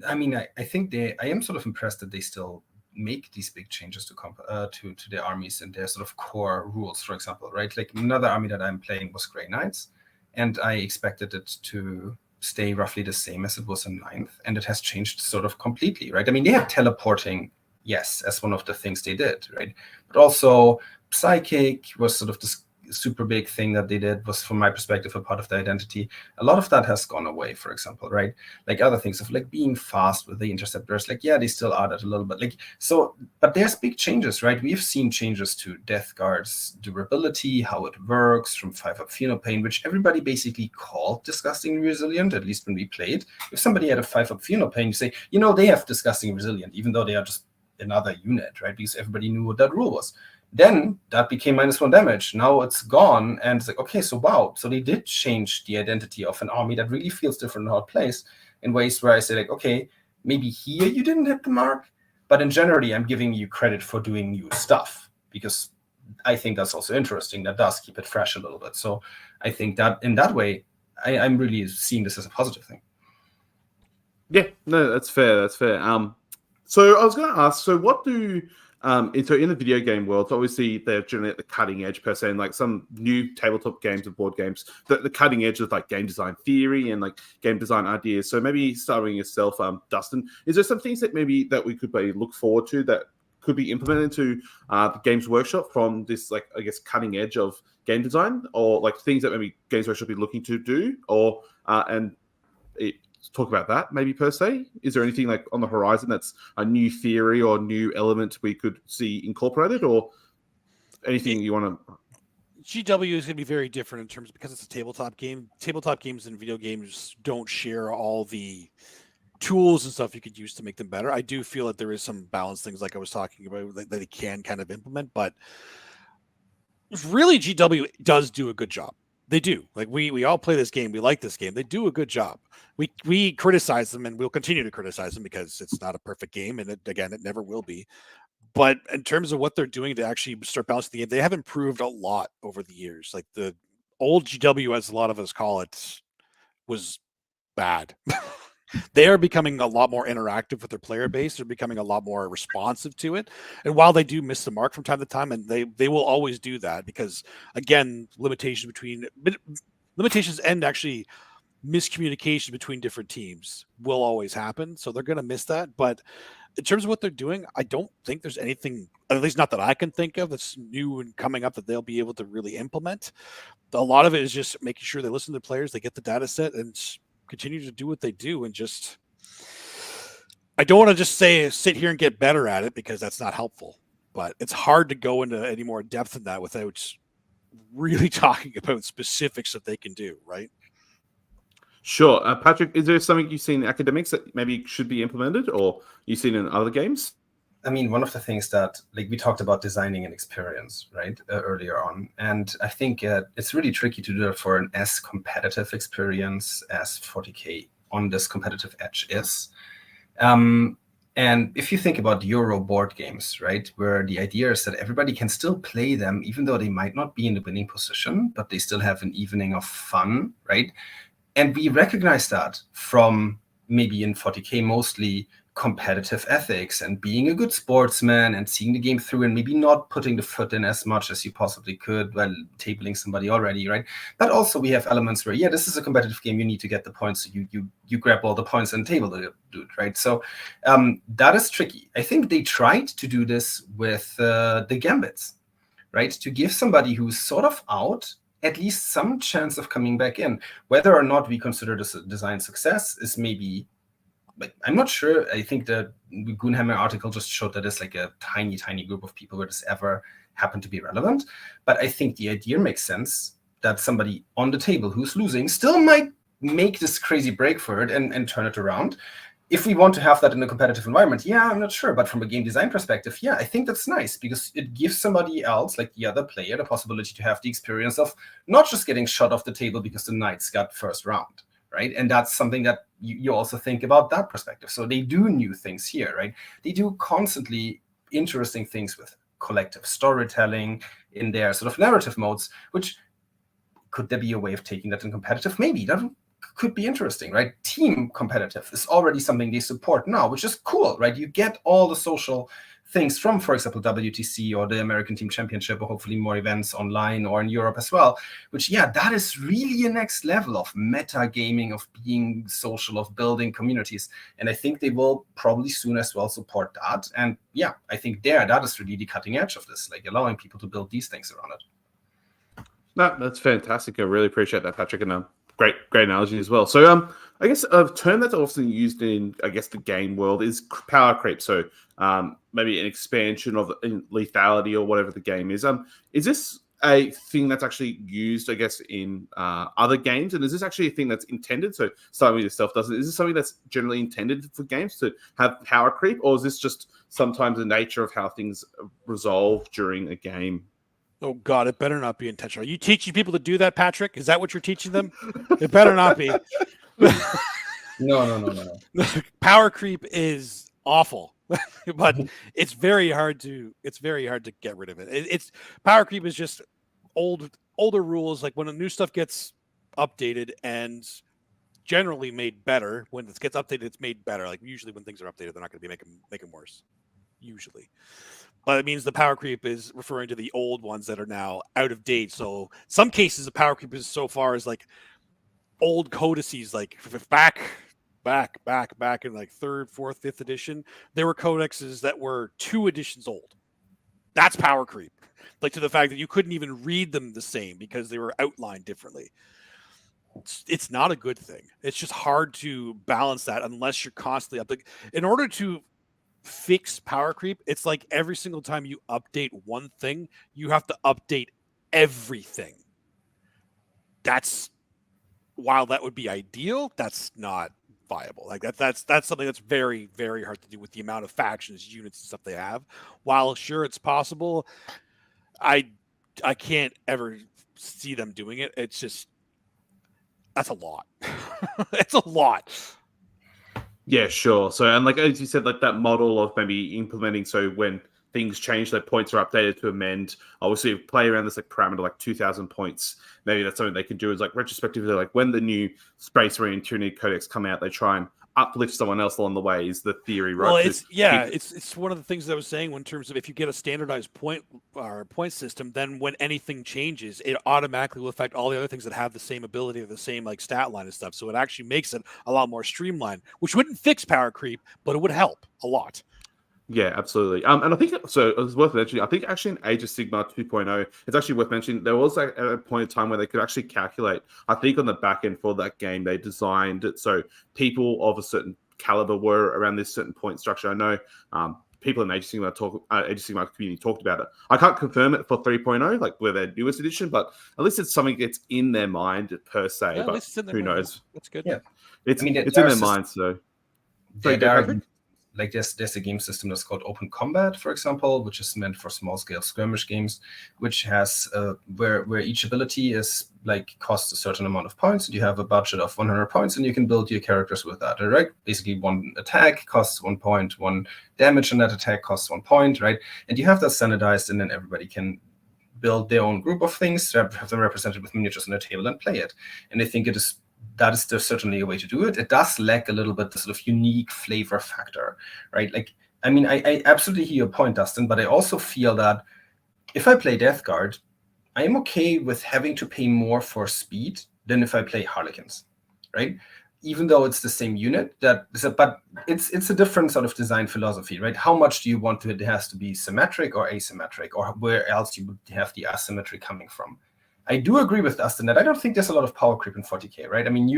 I mean, I think I am sort of impressed that they still make these big changes to their armies and their sort of core rules, for example, right? Like, another army that I'm playing was Grey Knights, and I expected it to stay roughly the same as it was in 9th, and it has changed sort of completely, right? I mean, they have teleporting, yes, as one of the things they did, right? But also Psychic was sort of this super big thing that they did, was, from my perspective, a part of the identity. A lot of that has gone away, for example, right? Like, other things of like being fast with the interceptors, like, yeah, they still are that a little bit, like, so, but there's big changes, right? We've seen changes to Death Guard's durability, how it works from 5-up Phenopain, which everybody basically called disgusting resilient, at least when we played. If somebody had a 5-up Phenopain, you say, you know, they have disgusting resilient, even though they are just another unit, right? Because everybody knew what that rule was. Then that became -1 damage. Now it's gone, and it's like, okay, so wow. So they did change the identity of an army that really feels different in how it plays, in ways where I say, like, okay, maybe here you didn't hit the mark, but in generally, I'm giving you credit for doing new stuff, because I think that's also interesting. That does keep it fresh a little bit. So I think that in that way, I'm really seeing this as a positive thing. Yeah, no, that's fair. That's fair. So I was going to ask, so what do so in the video game world, obviously they're generally at the cutting edge per se, and like some new tabletop games and board games, the cutting edge of like game design theory and like game design ideas. So maybe starting yourself, Dustin, is there some things that maybe that we could maybe look forward to that could be implemented into the Games Workshop from this, like, I guess, cutting edge of game design, or like things that maybe Games Workshop be looking to do, or talk about that maybe per se? Is there anything like on the horizon that's a new theory or new element we could see incorporated, or anything you want to? GW is going to be very different in terms, because it's a tabletop game. Tabletop games and video games don't share all the tools and stuff you could use to make them better. I do feel that there is some balance things like I was talking about that they can kind of implement, but really GW does do a good job. They do. Like, we all play this game. We like this game. They do a good job. We criticize them, and we'll continue to criticize them because it's not a perfect game, and it never will be. But in terms of what they're doing to actually start balancing the game, they have improved a lot over the years. Like, the old GW, as a lot of us call it, was bad. They are becoming a lot more interactive with their player base. They're becoming a lot more responsive to it. And while they do miss the mark from time to time, and they will always do that, because, again, limitations and actually miscommunication between different teams will always happen. So they're going to miss that. But in terms of what they're doing, I don't think there's anything, at least not that I can think of, that's new and coming up that they'll be able to really implement. A lot of it is just making sure they listen to the players, they get the data set, and continue to do what they do. And just, I don't want to just say sit here and get better at it, because that's not helpful. But it's hard to go into any more depth than that without really talking about specifics that they can do, right? Sure. Patrick, is there something you've seen in academics that maybe should be implemented, or you've seen in other games? I mean, one of the things that, like, we talked about designing an experience, right, earlier on. And I think it's really tricky to do it for an as competitive experience as 40K on this competitive edge is. And if you think about Euro board games, right, where the idea is that everybody can still play them, even though they might not be in the winning position, but they still have an evening of fun, right? And we recognize that from, maybe in 40K, mostly competitive ethics and being a good sportsman and seeing the game through, and maybe not putting the foot in as much as you possibly could while tabling somebody already, right? But also we have elements where, yeah, this is a competitive game, you need to get the points, so you grab all the points and table the dude, right? So that is tricky. I think they tried to do this with the Gambits, right? To give somebody who's sort of out at least some chance of coming back in. Whether or not we consider this a design success is maybe, like, I'm not sure. I think the Goonhammer article just showed that it's like a tiny, tiny group of people where this ever happened to be relevant. But I think the idea makes sense, that somebody on the table who's losing still might make this crazy break for it and turn it around. If we want to have that in a competitive environment, yeah, I'm not sure. But from a game design perspective, yeah, I think that's nice because it gives somebody else, like the other player, the possibility to have the experience of not just getting shot off the table because the Knights got first round, right? And that's something that you also think about that perspective. So they do new things here, right? They do constantly interesting things with collective storytelling in their sort of narrative modes, which could there be a way of taking that in competitive? Maybe that could be interesting, right? Team competitive is already something they support now, which is cool, right? You get all the social things from, for example, WTC or the American Team Championship, or hopefully more events online or in Europe as well, which, yeah, that is really a next level of meta gaming, of being social, of building communities. And I think they will probably soon as well support that. And yeah, I think that is really the cutting edge of this, like allowing people to build these things around it. No, that's fantastic. I really appreciate that, Patrick, and great analogy as well. So, I guess a term that's often used in, I guess, the game world is power creep. So, maybe an expansion of lethality or whatever the game is. Is this a thing that's actually used, I guess, in other games? And is this actually a thing that's intended? So, starting with yourself, is this something that's generally intended for games to have power creep, or is this just sometimes the nature of how things resolve during a game? Oh God, it better not be intentional. Are you teaching people to do that, Patrick? Is that what you're teaching them? It better not be. No. Power creep is awful, but it's very hard to get rid of it. It's power creep is just older rules. Like when a new stuff gets updated and generally made better. When it gets updated, it's made better. Like usually when things are updated, they're not going to be making worse. Usually. But it means the power creep is referring to the old ones that are now out of date. So some cases the power creep is so far as like old codices, like back in like 3rd, 4th, 5th edition, there were codexes that were 2 editions old. That's power creep. Like to the fact that you couldn't even read them the same because they were outlined differently. It's not a good thing. It's just hard to balance that unless you're constantly up. In order to fix power creep, it's like every single time you update one thing, you have to update everything. While that would be ideal, that's not viable. Like that's something that's very, very hard to do with the amount of factions, units, and stuff they have. While sure it's possible, I can't ever see them doing it. It's just that's a lot. It's a lot. Yeah, sure. So, and like as you said, like that model of maybe implementing, so when things change, their points are updated to amend. Obviously, play around this like parameter, like 2,000 points. Maybe that's something they can do is like retrospectively, like when the new Space Marine Tyranny Codex come out, they try and uplift someone else along the way. Is the theory, right? Well, it's one of the things that I was saying in terms of if you get a standardized point system, then when anything changes, it automatically will affect all the other things that have the same ability or the same like stat line and stuff. So it actually makes it a lot more streamlined, which wouldn't fix power creep, but it would help a lot. Yeah, absolutely. And I think so. It was worth mentioning. I think actually in Age of Sigmar 2.0, it's actually worth mentioning. There was like a point in time where they could actually calculate. I think on the back end for that game, they designed it so people of a certain caliber were around this certain point structure. I know people in Age of Sigmar community talked about it. I can't confirm it for 3.0, like with their newest edition, but at least it's something that's in their mind per se. Yeah, but who knows? That's good. Yeah, it's in their mind. So. Like there's a game system that's called Open Combat, for example, which is meant for small scale skirmish games, which has where each ability is like costs a certain amount of points, and you have a budget of 100 points, and you can build your characters with that. Right? Basically, one attack costs 1 point, one damage on that attack costs 1 point, right? And you have that standardized, and then everybody can build their own group of things, have them represented with miniatures on a table, and play it. And I think that is there's certainly a way to do it. It does lack a little bit the sort of unique flavor factor, right? Like, I mean, I absolutely hear your point, Dustin, but I also feel that if I play Death Guard, I am okay with having to pay more for speed than if I play Harlequins, right? Even though it's the same unit, but it's a different sort of design philosophy, right? How much do you want it has to be symmetric or asymmetric, or where else you would have the asymmetry coming from? I do agree with Dustin that I don't think there's a lot of power creep in 40k, right? I mean,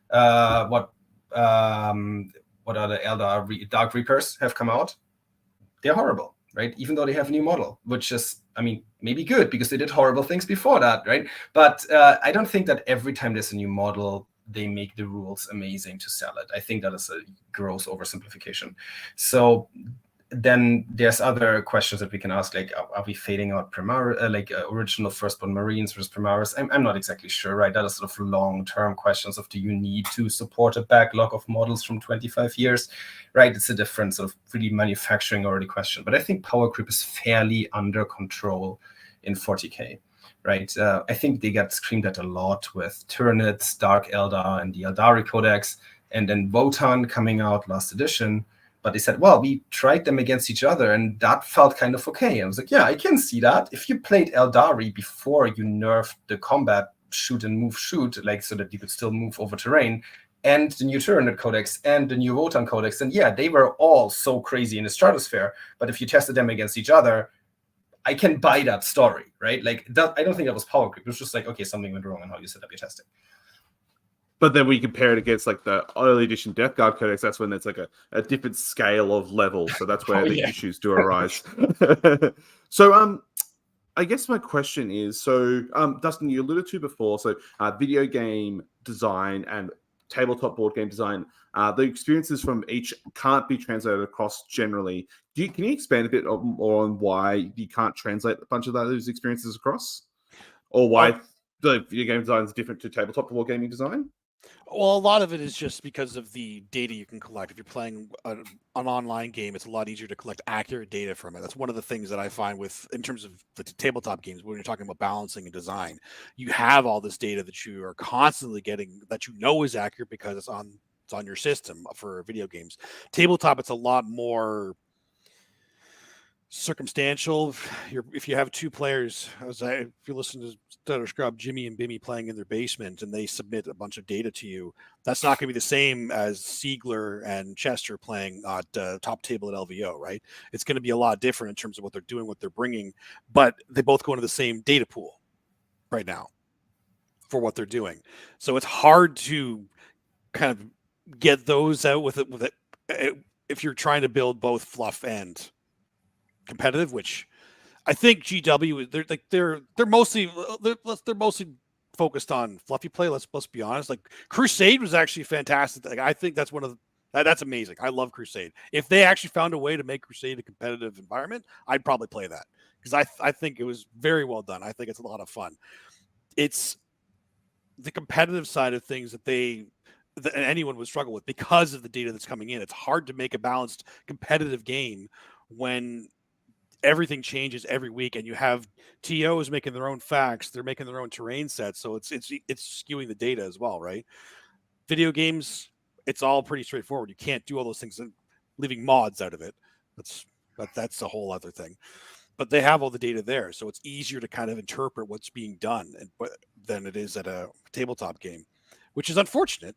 what are the Eldar Dark Reapers have come out? They're horrible, right? Even though they have a new model, which is, I mean, maybe good because they did horrible things before that, right? But I don't think that every time there's a new model, they make the rules amazing to sell it. I think that is a gross oversimplification. So then there's other questions that we can ask, like, are we fading out original firstborn Marines versus Primaris? I'm not exactly sure, right? That is sort of long-term questions of, do you need to support a backlog of models from 25 years, right? It's a different sort of really manufacturing already question. But I think power creep is fairly under control in 40K, right? I think they got screamed at a lot with Tyranids, Dark Eldar, and the Eldari Codex, and then Wotan coming out last edition. But they said, well, we tried them against each other, and that felt kind of okay. I was like, yeah, I can see that. If you played Eldari before you nerfed the combat shoot and move shoot, like so that you could still move over terrain, and the new Tyranid Codex and the new Wotan Codex, then yeah, they were all so crazy in the stratosphere. But if you tested them against each other, I can buy that story, right? Like, that, I don't think that was power creep. It was just like, okay, something went wrong on how you set up your testing. But then we compare it against like the early edition Death Guard Codex. That's when it's like a different scale of level. So that's where the issues do arise. So I guess my question is, so Dustin, you alluded to before, so video game design and tabletop board game design, the experiences from each can't be translated across generally. Can you expand a bit more on why you can't translate a bunch of those experiences across? Or why the video game design is different to tabletop board gaming design? Well, a lot of it is just because of the data you can collect. If you're playing an online game, it's a lot easier to collect accurate data from it. That's one of the things that I find in terms of the tabletop games, when you're talking about balancing and design, you have all this data that you are constantly getting that you know is accurate because it's on your system for video games. Tabletop, it's a lot more circumstantial. If you have two players, if you listen to Stud or Scrub, Jimmy and Bimmy playing in their basement, and they submit a bunch of data to you, that's not going to be the same as Siegler and Chester playing at top table at LVO, right? It's going to be a lot different in terms of what they're doing, what they're bringing, but they both go into the same data pool right now for what they're doing. So it's hard to kind of get those out with it if you're trying to build both fluff and competitive, which I think GW they're mostly focused on fluffy play. Let's be honest. Like Crusade was actually fantastic. Like, I think that's that's amazing. I love Crusade. If they actually found a way to make Crusade a competitive environment, I'd probably play that because I think it was very well done. I think it's a lot of fun. It's the competitive side of things that anyone would struggle with because of the data that's coming in. It's hard to make a balanced competitive game when everything changes every week, and you have TOs making their own facts, they're making their own terrain sets, so it's skewing the data as well, right? Video games, it's all pretty straightforward. You can't do all those things and leaving mods out of it. That's a whole other thing. But they have all the data there, so it's easier to kind of interpret what's being done than it is at a tabletop game, which is unfortunate.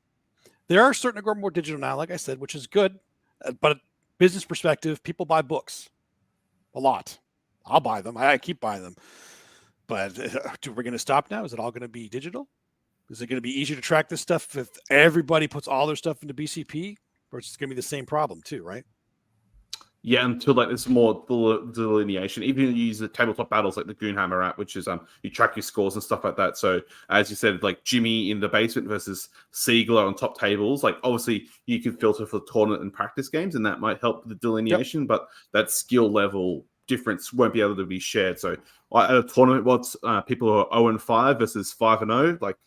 There are starting to go more digital now, like I said, which is good. But business perspective, people buy books. A lot. I'll buy them. I keep buying them. But we're going to stop now? Is it all going to be digital? Is it going to be easier to track this stuff if everybody puts all their stuff into BCP? Or it's going to be the same problem too, right? Yeah, until like there's more delineation. Even you use the tabletop battles like the Goonhammer app, which is you track your scores and stuff like that. So as you said, like Jimmy in the basement versus Siegler on top tables, like obviously you can filter for tournament and practice games, and that might help the delineation. Yep. But that skill level difference won't be able to be shared. So at a tournament, what's people who are 0-5 versus 5-0, like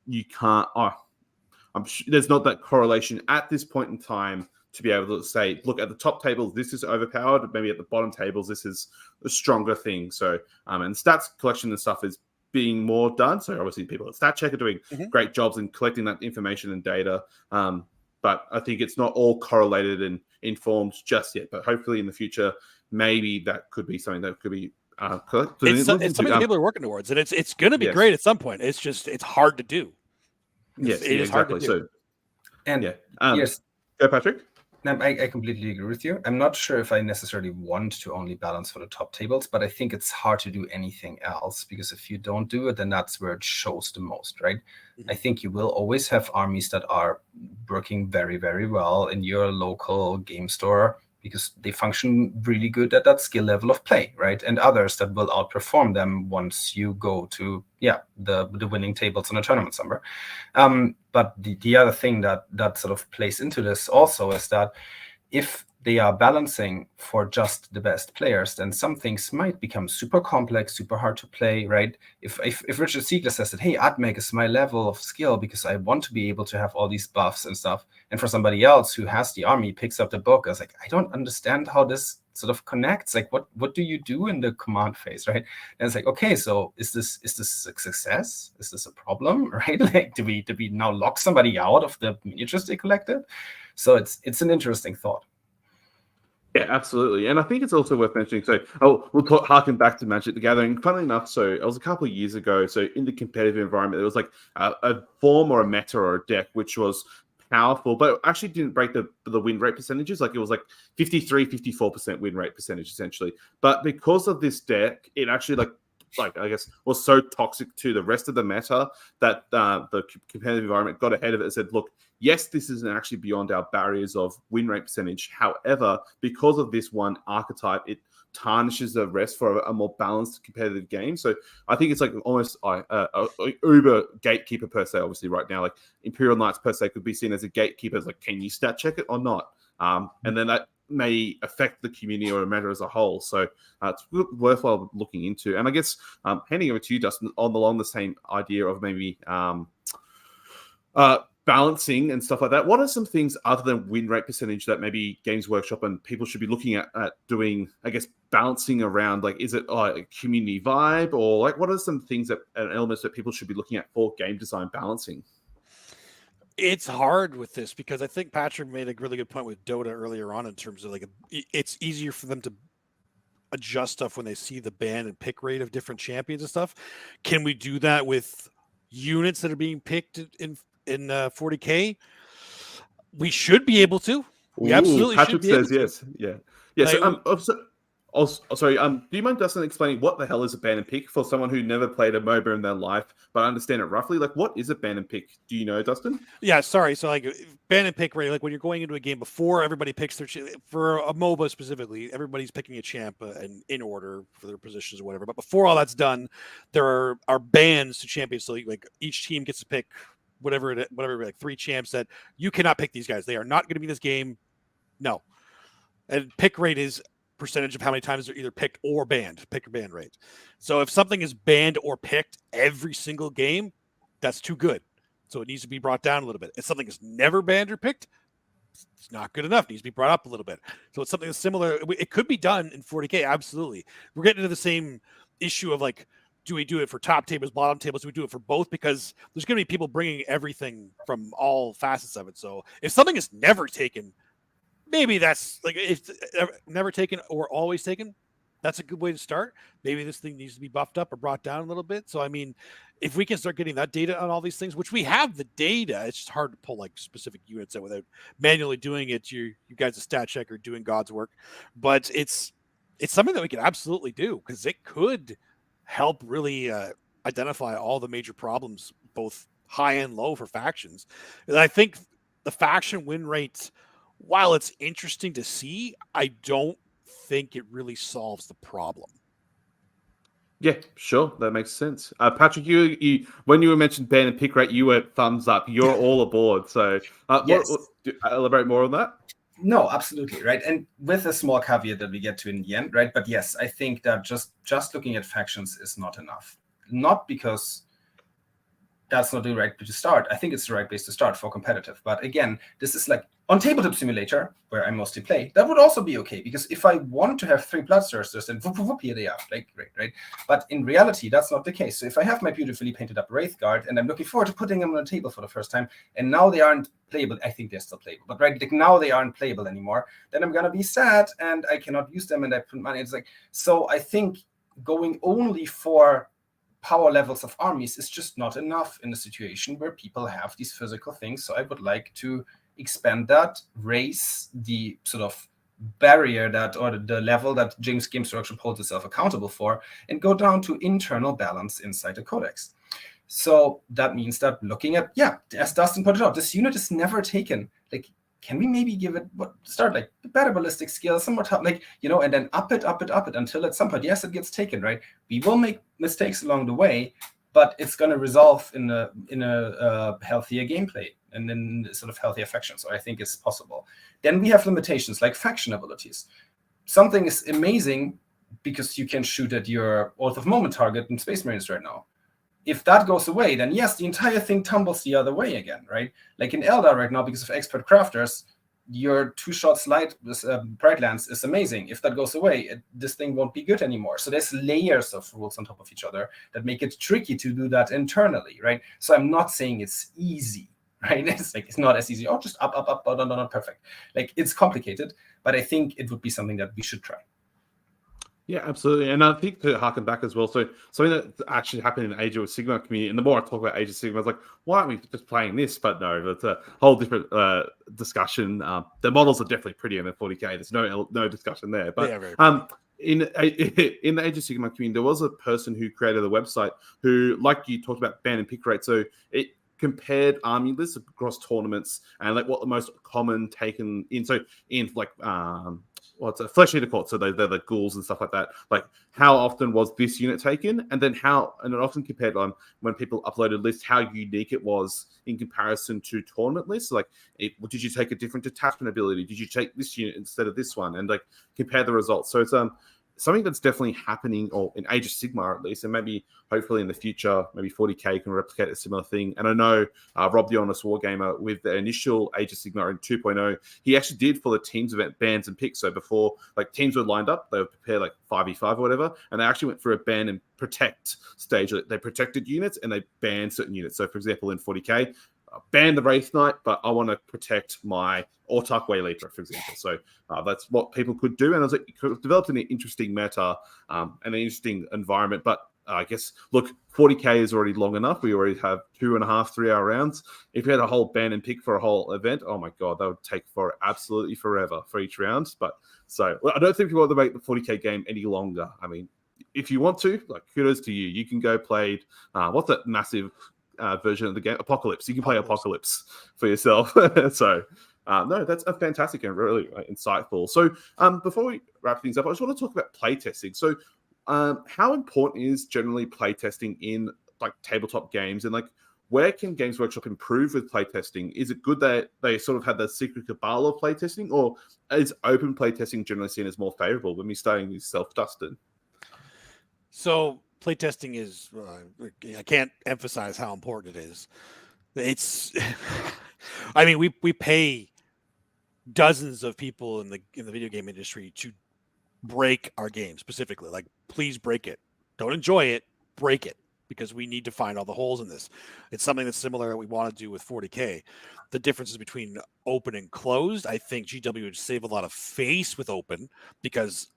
you can't. I'm sure there's not that correlation at this point in time to be able to say, look, at the top tables, this is overpowered. Maybe at the bottom tables, this is a stronger thing. So, and stats collection and stuff is being more done. So obviously people at StatCheck are doing great jobs in collecting that information and data. But I think it's not all correlated and informed just yet. But hopefully in the future, maybe that could be something that could be collected. It's something people are working towards. And it's going to be great at some point. It's just, it's hard to do. Yes, it is exactly. Hard to do. So, and yes. Go, Patrick. I completely agree with you. I'm not sure if I necessarily want to only balance for the top tables, but I think it's hard to do anything else because if you don't do it, then that's where it shows the most, right? Mm-hmm. I think you will always have armies that are working very, very well in your local game store because they function really good at that skill level of play, right? And others that will outperform them once you go to the winning tables on a tournament somewhere. But the other thing that sort of plays into this also is that if they are balancing for just the best players, then some things might become super complex, super hard to play, right? If Richard Siegler says that, hey, AdMech is my level of skill because I want to be able to have all these buffs and stuff, and for somebody else who has the army picks up the book, I was like, I don't understand how this sort of connects. Like, what do you do in the command phase, right? And it's like, okay, so is this a success? Is this a problem, right? Like, do we now lock somebody out of the miniatures they collected? So it's an interesting thought. Yeah, absolutely. And I think it's also worth mentioning. So we'll harken back to Magic the Gathering. Funnily enough, so it was a couple of years ago. So in the competitive environment, there was like a form or a meta or a deck which was powerful, but it actually didn't break the win rate percentages. Like it was like 53, 54% win rate percentage essentially. But because of this deck, it actually like I guess was so toxic to the rest of the meta that the competitive environment got ahead of it and said, look, yes, this isn't actually beyond our barriers of win rate percentage. However, because of this one archetype, it tarnishes the rest for a more balanced competitive game. So I think it's like almost uber gatekeeper per se, obviously right now. Like Imperial Knights per se could be seen as a gatekeeper. It's like, can you stat check it or not? And then that may affect the community or a matter as a whole. So it's worthwhile looking into. And I guess handing over to you, Dustin, along the same idea of maybe balancing and stuff like that. What are some things other than win rate percentage that maybe Games Workshop and people should be looking at doing, I guess, balancing around? Like, is it a community vibe, or like what are some things and elements that people should be looking at for game design balancing? It's hard with this because I think Patrick made a really good point with Dota earlier on in terms of like it's easier for them to adjust stuff when they see the ban and pick rate of different champions and stuff. Can we do that with units that are being picked in 40K? We should be able to. We absolutely Patrick should be able says yes. to. Yeah. Like, Do you mind, Dustin, explaining what the hell is a ban and pick for someone who never played a MOBA in their life, but understand it roughly? Like, what is a ban and pick? Do you know, Dustin? Yeah, sorry. So, like, ban and pick rate, like when you're going into a game before everybody picks their for a MOBA specifically, everybody's picking a champ in order for their positions or whatever. But before all that's done, there are bans to champions. So, like, each team gets to pick whatever, like 3 champs that you cannot pick these guys. They are not going to be in this game. No. And pick rate is percentage of how many times they're either picked or banned, pick or ban rate. So if something is banned or picked every single game, that's too good. So it needs to be brought down a little bit. If something is never banned or picked, it's not good enough. It needs to be brought up a little bit. So it's something that's similar. It could be done in 40K. Absolutely. We're getting into the same issue of like, do we do it for top tables, bottom tables? Do we do it for both? Because there's going to be people bringing everything from all facets of it. So if something is never taken, maybe that's like if never taken or always taken, that's a good way to start. Maybe this thing needs to be buffed up or brought down a little bit. So, I mean, if we can start getting that data on all these things, which we have the data, it's just hard to pull like specific units out without manually doing it. You guys, a stat checker doing God's work, but it's something that we can absolutely do because it could help really identify all the major problems, both high and low for factions. And I think the faction win rates, while it's interesting to see, I don't think it really solves the problem. Yeah, sure. That makes sense. Patrick, you when you were mentioned ban and pick rate, you were thumbs up. You're all aboard. So yes. Elaborate more on that? No, absolutely. Right. And with a small caveat that we get to in the end. Right. But yes, I think that just looking at factions is not enough. Not because that's not the right place to start. I think it's the right place to start for competitive. But again, this is like on Tabletop Simulator, where I mostly play, that would also be okay. Because if I want to have 3 Bloodthirsters, then whoop, whoop, whoop, here they are. Like, great, right? But in reality, that's not the case. So if I have my beautifully painted up Wraith Guard, and I'm looking forward to putting them on the table for the first time, and now they aren't playable, I think they're still playable, but right, like now they aren't playable anymore, then I'm going to be sad, and I cannot use them, and I put money. It's like, so I think going only for power levels of armies is just not enough in a situation where people have these physical things. So I would like to expand that, raise the sort of barrier that, or the level that Games Workshop holds itself accountable for, and go down to internal balance inside the codex. So that means that looking at, as Dustin pointed out, this unit is never taken. Like, can we maybe give it start like better ballistic skills, somewhat like, and then up it until at some point, yes, it gets taken, right? We will make mistakes along the way, but it's going to resolve in a healthier gameplay and in sort of healthier faction. So I think it's possible. Then we have limitations like faction abilities. Something is amazing because you can shoot at your Oath of Moment target in Space Marines right now. If that goes away, then yes, the entire thing tumbles the other way again, right? Like in Eldar right now, because of expert crafters, your 2-shot slide Bright Lance is amazing. If that goes away, this thing won't be good anymore. So there's layers of rules on top of each other that make it tricky to do that internally, right? So I'm not saying it's easy, right? It's not as easy. Oh, just up, not perfect. Like, it's complicated, but I think it would be something that we should try. Yeah, absolutely. And I think to harken back as well, so something that actually happened in Age of Sigmar community, and the more I talk about Age of Sigmar, I was like, why aren't we just playing this? But no, that's a whole different discussion. The models are definitely prettier than 40k. There's no discussion there. But in the Age of Sigmar community, there was a person who created a website who, like you talked about, ban and pick rate. So it compared army lists across tournaments and like what the most common taken in. So in like what's a flesh eater court, so they're the ghouls and stuff like that. Like, how often was this unit taken, and then and it often compared on when people uploaded lists, how unique it was in comparison to tournament lists. Like, did you take a different detachment ability? Did you take this unit instead of this one? And like compare the results. So it's something that's definitely happening, or in Age of Sigmar at least, and maybe hopefully in the future, maybe 40k can replicate a similar thing. And I know Rob the Honest Wargamer, with the initial Age of Sigmar in 2.0, he actually did for the teams event bans and picks. So before, like, teams were lined up, they would prepare like 5v5 or whatever, and they actually went through a ban and protect stage. They protected units and they banned certain units. So for example, in 40k, ban the Wraith Knight, but I want to protect my Autarch Wayleaper, for example. So that's what people could do. And it was like, it developed an interesting meta and an interesting environment. But I guess, look, 40k is already long enough. We already have 2.5, 3 hour rounds. If you had a whole ban and pick for a whole event, oh my God, that would take for absolutely forever for each round. But so I don't think we want to make the 40k game any longer. I mean, if you want to, like, kudos to you. You can go play, what's that massive version of the game? Apocalypse. You can play Apocalypse for yourself. So no, that's a fantastic and really insightful. So before we wrap things up, I just want to talk about playtesting. So how important is generally playtesting in like tabletop games, and like where can Games Workshop improve with playtesting? Is it good that they sort of had the secret cabal of playtesting, or is open playtesting generally seen as more favorable? When we starting yourself, Dustin? So playtesting is, I can't emphasize how important it is. It's, I mean, we pay dozens of people in the video game industry to break our game specifically. Like, please break it. Don't enjoy it, break it, because we need to find all the holes in this. It's something that's similar that we want to do with 40k. The differences between open and closed, I think GW would save a lot of face with open, because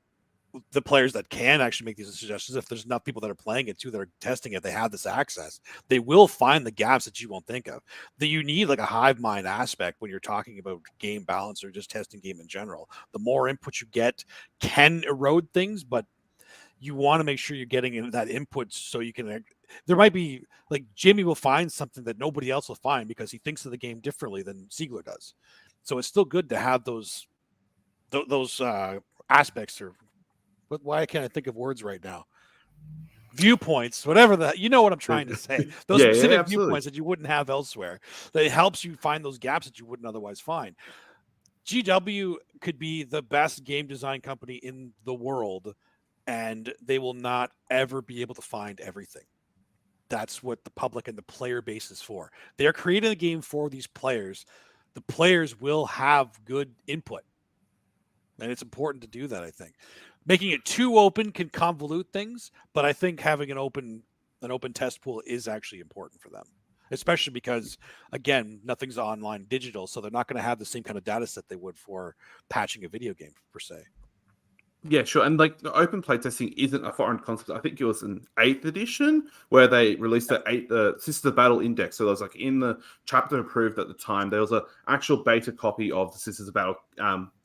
the players that can actually make these suggestions, if there's enough people that are playing it too, that are testing it, they have this access, they will find the gaps that you won't think of. That you need like a hive mind aspect when you're talking about game balance or just testing game in general. The more input you get can erode things, but you want to make sure you're getting that input so you can. There might be, like, Jimmy will find something that nobody else will find because he thinks of the game differently than Ziegler does. So it's still good to have those aspects, or why can't I think of words right now? Viewpoints, whatever you know what I'm trying to say. Those specific viewpoints that you wouldn't have elsewhere. That it helps you find those gaps that you wouldn't otherwise find. GW could be the best game design company in the world, and they will not ever be able to find everything. That's what the public and the player base is for. They're creating a game for these players. The players will have good input, and it's important to do that, I think. Making it too open can convolute things, but I think having an open test pool is actually important for them, especially because, again, nothing's online digital, so they're not going to have the same kind of data set they would for patching a video game per se. Yeah, sure. And like, the open playtesting isn't a foreign concept. I think it was an 8th edition where they released the Sisters of Battle Index. So there was, like, in the chapter approved at the time, there was an actual beta copy of the Sisters of Battle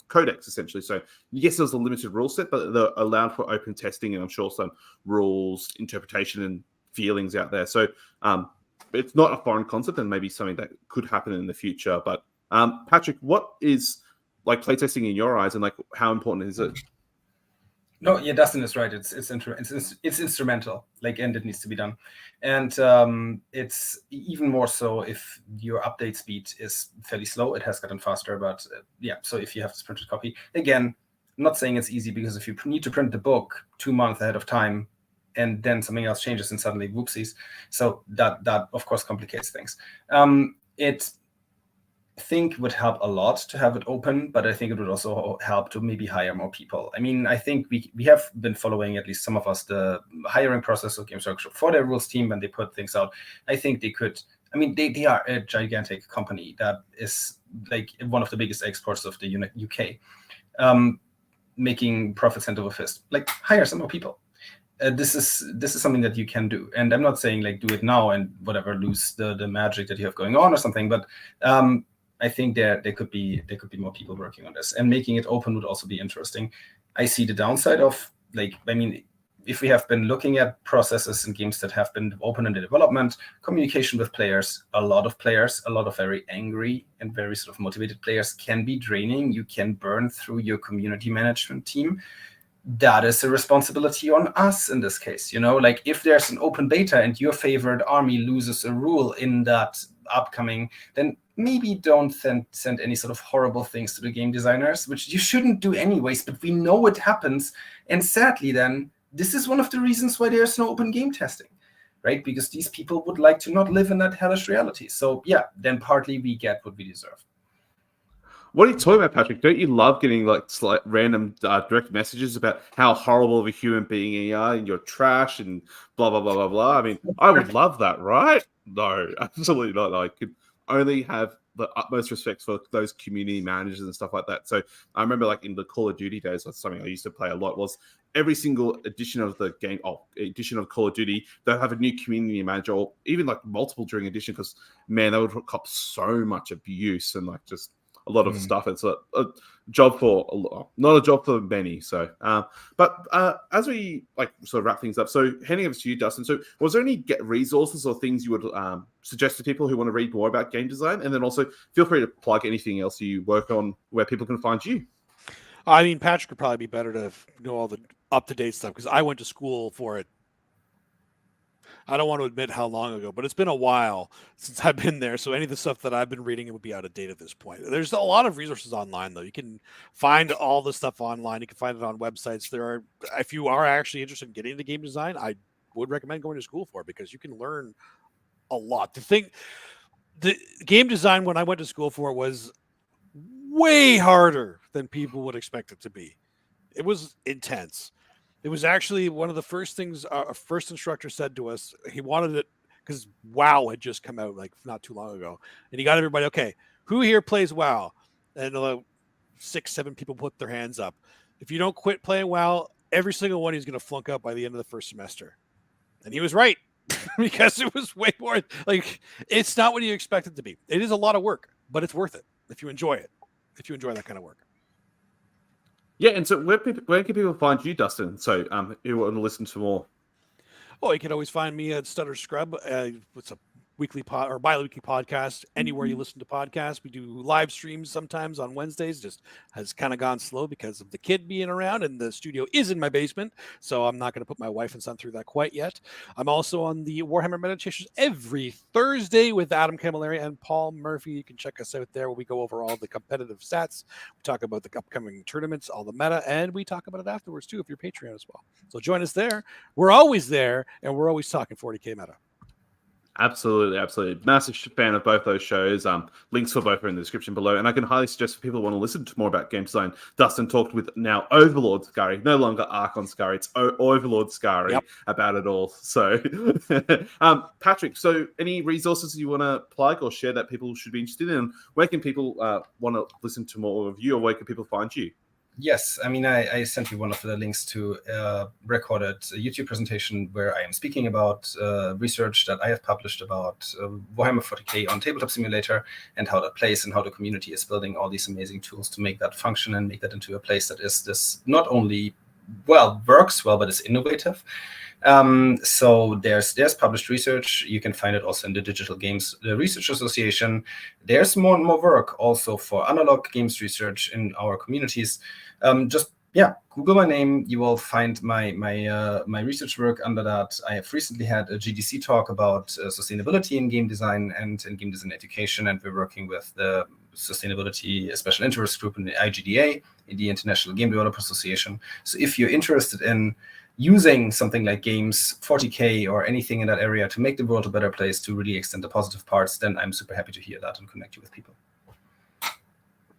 Codex, essentially. So yes, there was a limited rule set, but they're allowed for open testing, and I'm sure some rules, interpretation, and feelings out there. So it's not a foreign concept, and maybe something that could happen in the future. But Patrick, what is like playtesting in your eyes, and like how important is it? No, yeah, Dustin is right. It's instrumental, like, and it needs to be done, and it's even more so if your update speed is fairly slow. It has gotten faster, but yeah. So if you have this printed copy, again, I'm not saying it's easy, because if you need to print the book 2 months ahead of time, and then something else changes and suddenly whoopsies, so that of course complicates things. It think would help a lot to have it open, but I think it would also help to maybe hire more people. I mean, I think we have been following, at least some of us, the hiring process of Games Workshop for their rules team when they put things out. I think they could. I mean, they are a gigantic company that is like one of the biggest exports of the UK, making profits hand over fist. Like, hire some more people. This is something that you can do, and I'm not saying like do it now and whatever, lose the magic that you have going on or something, but I think there could be more people working on this, and making it open would also be interesting. I see the downside of, like, I mean, if we have been looking at processes in games that have been open in the development, communication with players, a lot of very angry and very sort of motivated players can be draining. You can burn through your community management team. That is a responsibility on us in this case. You know, like, if there's an open beta and your favorite army loses a rule in that upcoming, then maybe don't send any sort of horrible things to the game designers, which you shouldn't do anyways, but we know it happens. And sadly, then, this is one of the reasons why there's no open game testing, right? Because these people would like to not live in that hellish reality. So yeah, then partly we get what we deserve. What are you talking about, Patrick? Don't you love getting like random direct messages about how horrible of a human being you are and you're trash and blah, blah, blah, blah, blah? I mean, I would love that, right? No, absolutely not. I could only have the utmost respect for those community managers and stuff like that. So I remember, like, in the Call of Duty days, that's something I used to play a lot, was every single edition of the game, edition of Call of Duty, they'll have a new community manager, or even like multiple during edition, because, man, they would cop so much abuse and like just a lot of stuff. It's a job for not a job for many. So, but as we like sort of wrap things up, so handing over to you, Dustin. So, was there any resources or things you would suggest to people who want to read more about game design? And then also feel free to plug anything else you work on where people can find you. I mean, Patrick would probably be better to know all the up-to-date stuff, because I went to school for it. I don't want to admit how long ago, but it's been a while since I've been there. So any of the stuff that I've been reading, it would be out of date at this point. There's a lot of resources online, though. You can find all the stuff online. You can find it on websites. If you are actually interested in getting into game design, I would recommend going to school for it, because you can learn a lot. The game design, when I went to school for it, was way harder than people would expect it to be. It was intense. It was actually one of the first things our first instructor said to us. He wanted it because WoW had just come out like not too long ago. And he got everybody, okay, who here plays WoW? And 6-7 people put their hands up. If you don't quit playing WoW, every single one is going to flunk out by the end of the first semester. And he was right, because it was way more, like, it's not what you expect it to be. It is a lot of work, but it's worth it if you enjoy it, if you enjoy that kind of work. Yeah, and so where can people find you, Dustin? So who want to listen to more? Oh, you can always find me at Stud or Scrub. It's a weekly or bi-weekly podcast anywhere you listen to podcasts. We do live streams sometimes on Wednesdays. Just has kind of gone slow because of the kid being around, and the studio is in my basement, so I'm not going to put my wife and son through that quite yet. I'm also on the Warhammer Metachasers every Thursday with Adam Camilleri and Paul Murphy. You can check us out there where we go over all the competitive stats. We talk about the upcoming tournaments, all the meta, and we talk about it afterwards too if you're Patreon as well. So join us there. We're always there, and we're always talking 40K meta. Absolutely. Massive fan of both those shows. Links for both are in the description below. And I can highly suggest for people who want to listen to more about game design, Dustin talked with now Overlord Scary, no longer Archon Scary, it's Overlord Scary about it all. So, Patrick, so any resources you want to plug or share that people should be interested in? Where can people want to listen to more of you, or where can people find you? Yes, I mean, I sent you one of the links to a recorded YouTube presentation where I am speaking about research that I have published about Warhammer 40K on Tabletop Simulator, and how that plays, and how the community is building all these amazing tools to make that function and make that into a place that is this not only works well, but is innovative. So there's published research. You can find it also in the Digital Games Research Association. There's more and more work also for analog games research in our communities. Just Google my name. You will find my research work under that. I have recently had a GDC talk about sustainability in game design and in game design education, and we're working with the Sustainability Special Interest Group in the IGDA, in the International Game Developers Association. So if you're interested in using something like games, 40K, or anything in that area to make the world a better place, to really extend the positive parts, then I'm super happy to hear that and connect you with people.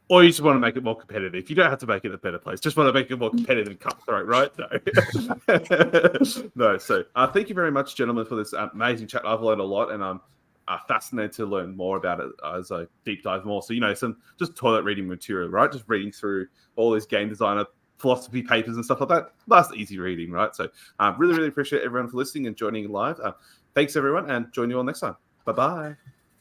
Or you just want to make it more competitive. You don't have to make it a better place. Just want to make it more competitive and cutthroat, right? No. No. So thank you very much, gentlemen, for this amazing chat. I've learned a lot, and I'm fascinated to learn more about it as I deep dive more. So, some just toilet reading material, right? Just reading through all these game designer philosophy papers and stuff like that. That's easy reading, right? So really, really appreciate everyone for listening and joining live. Thanks, everyone, and join you all next time. Bye-bye.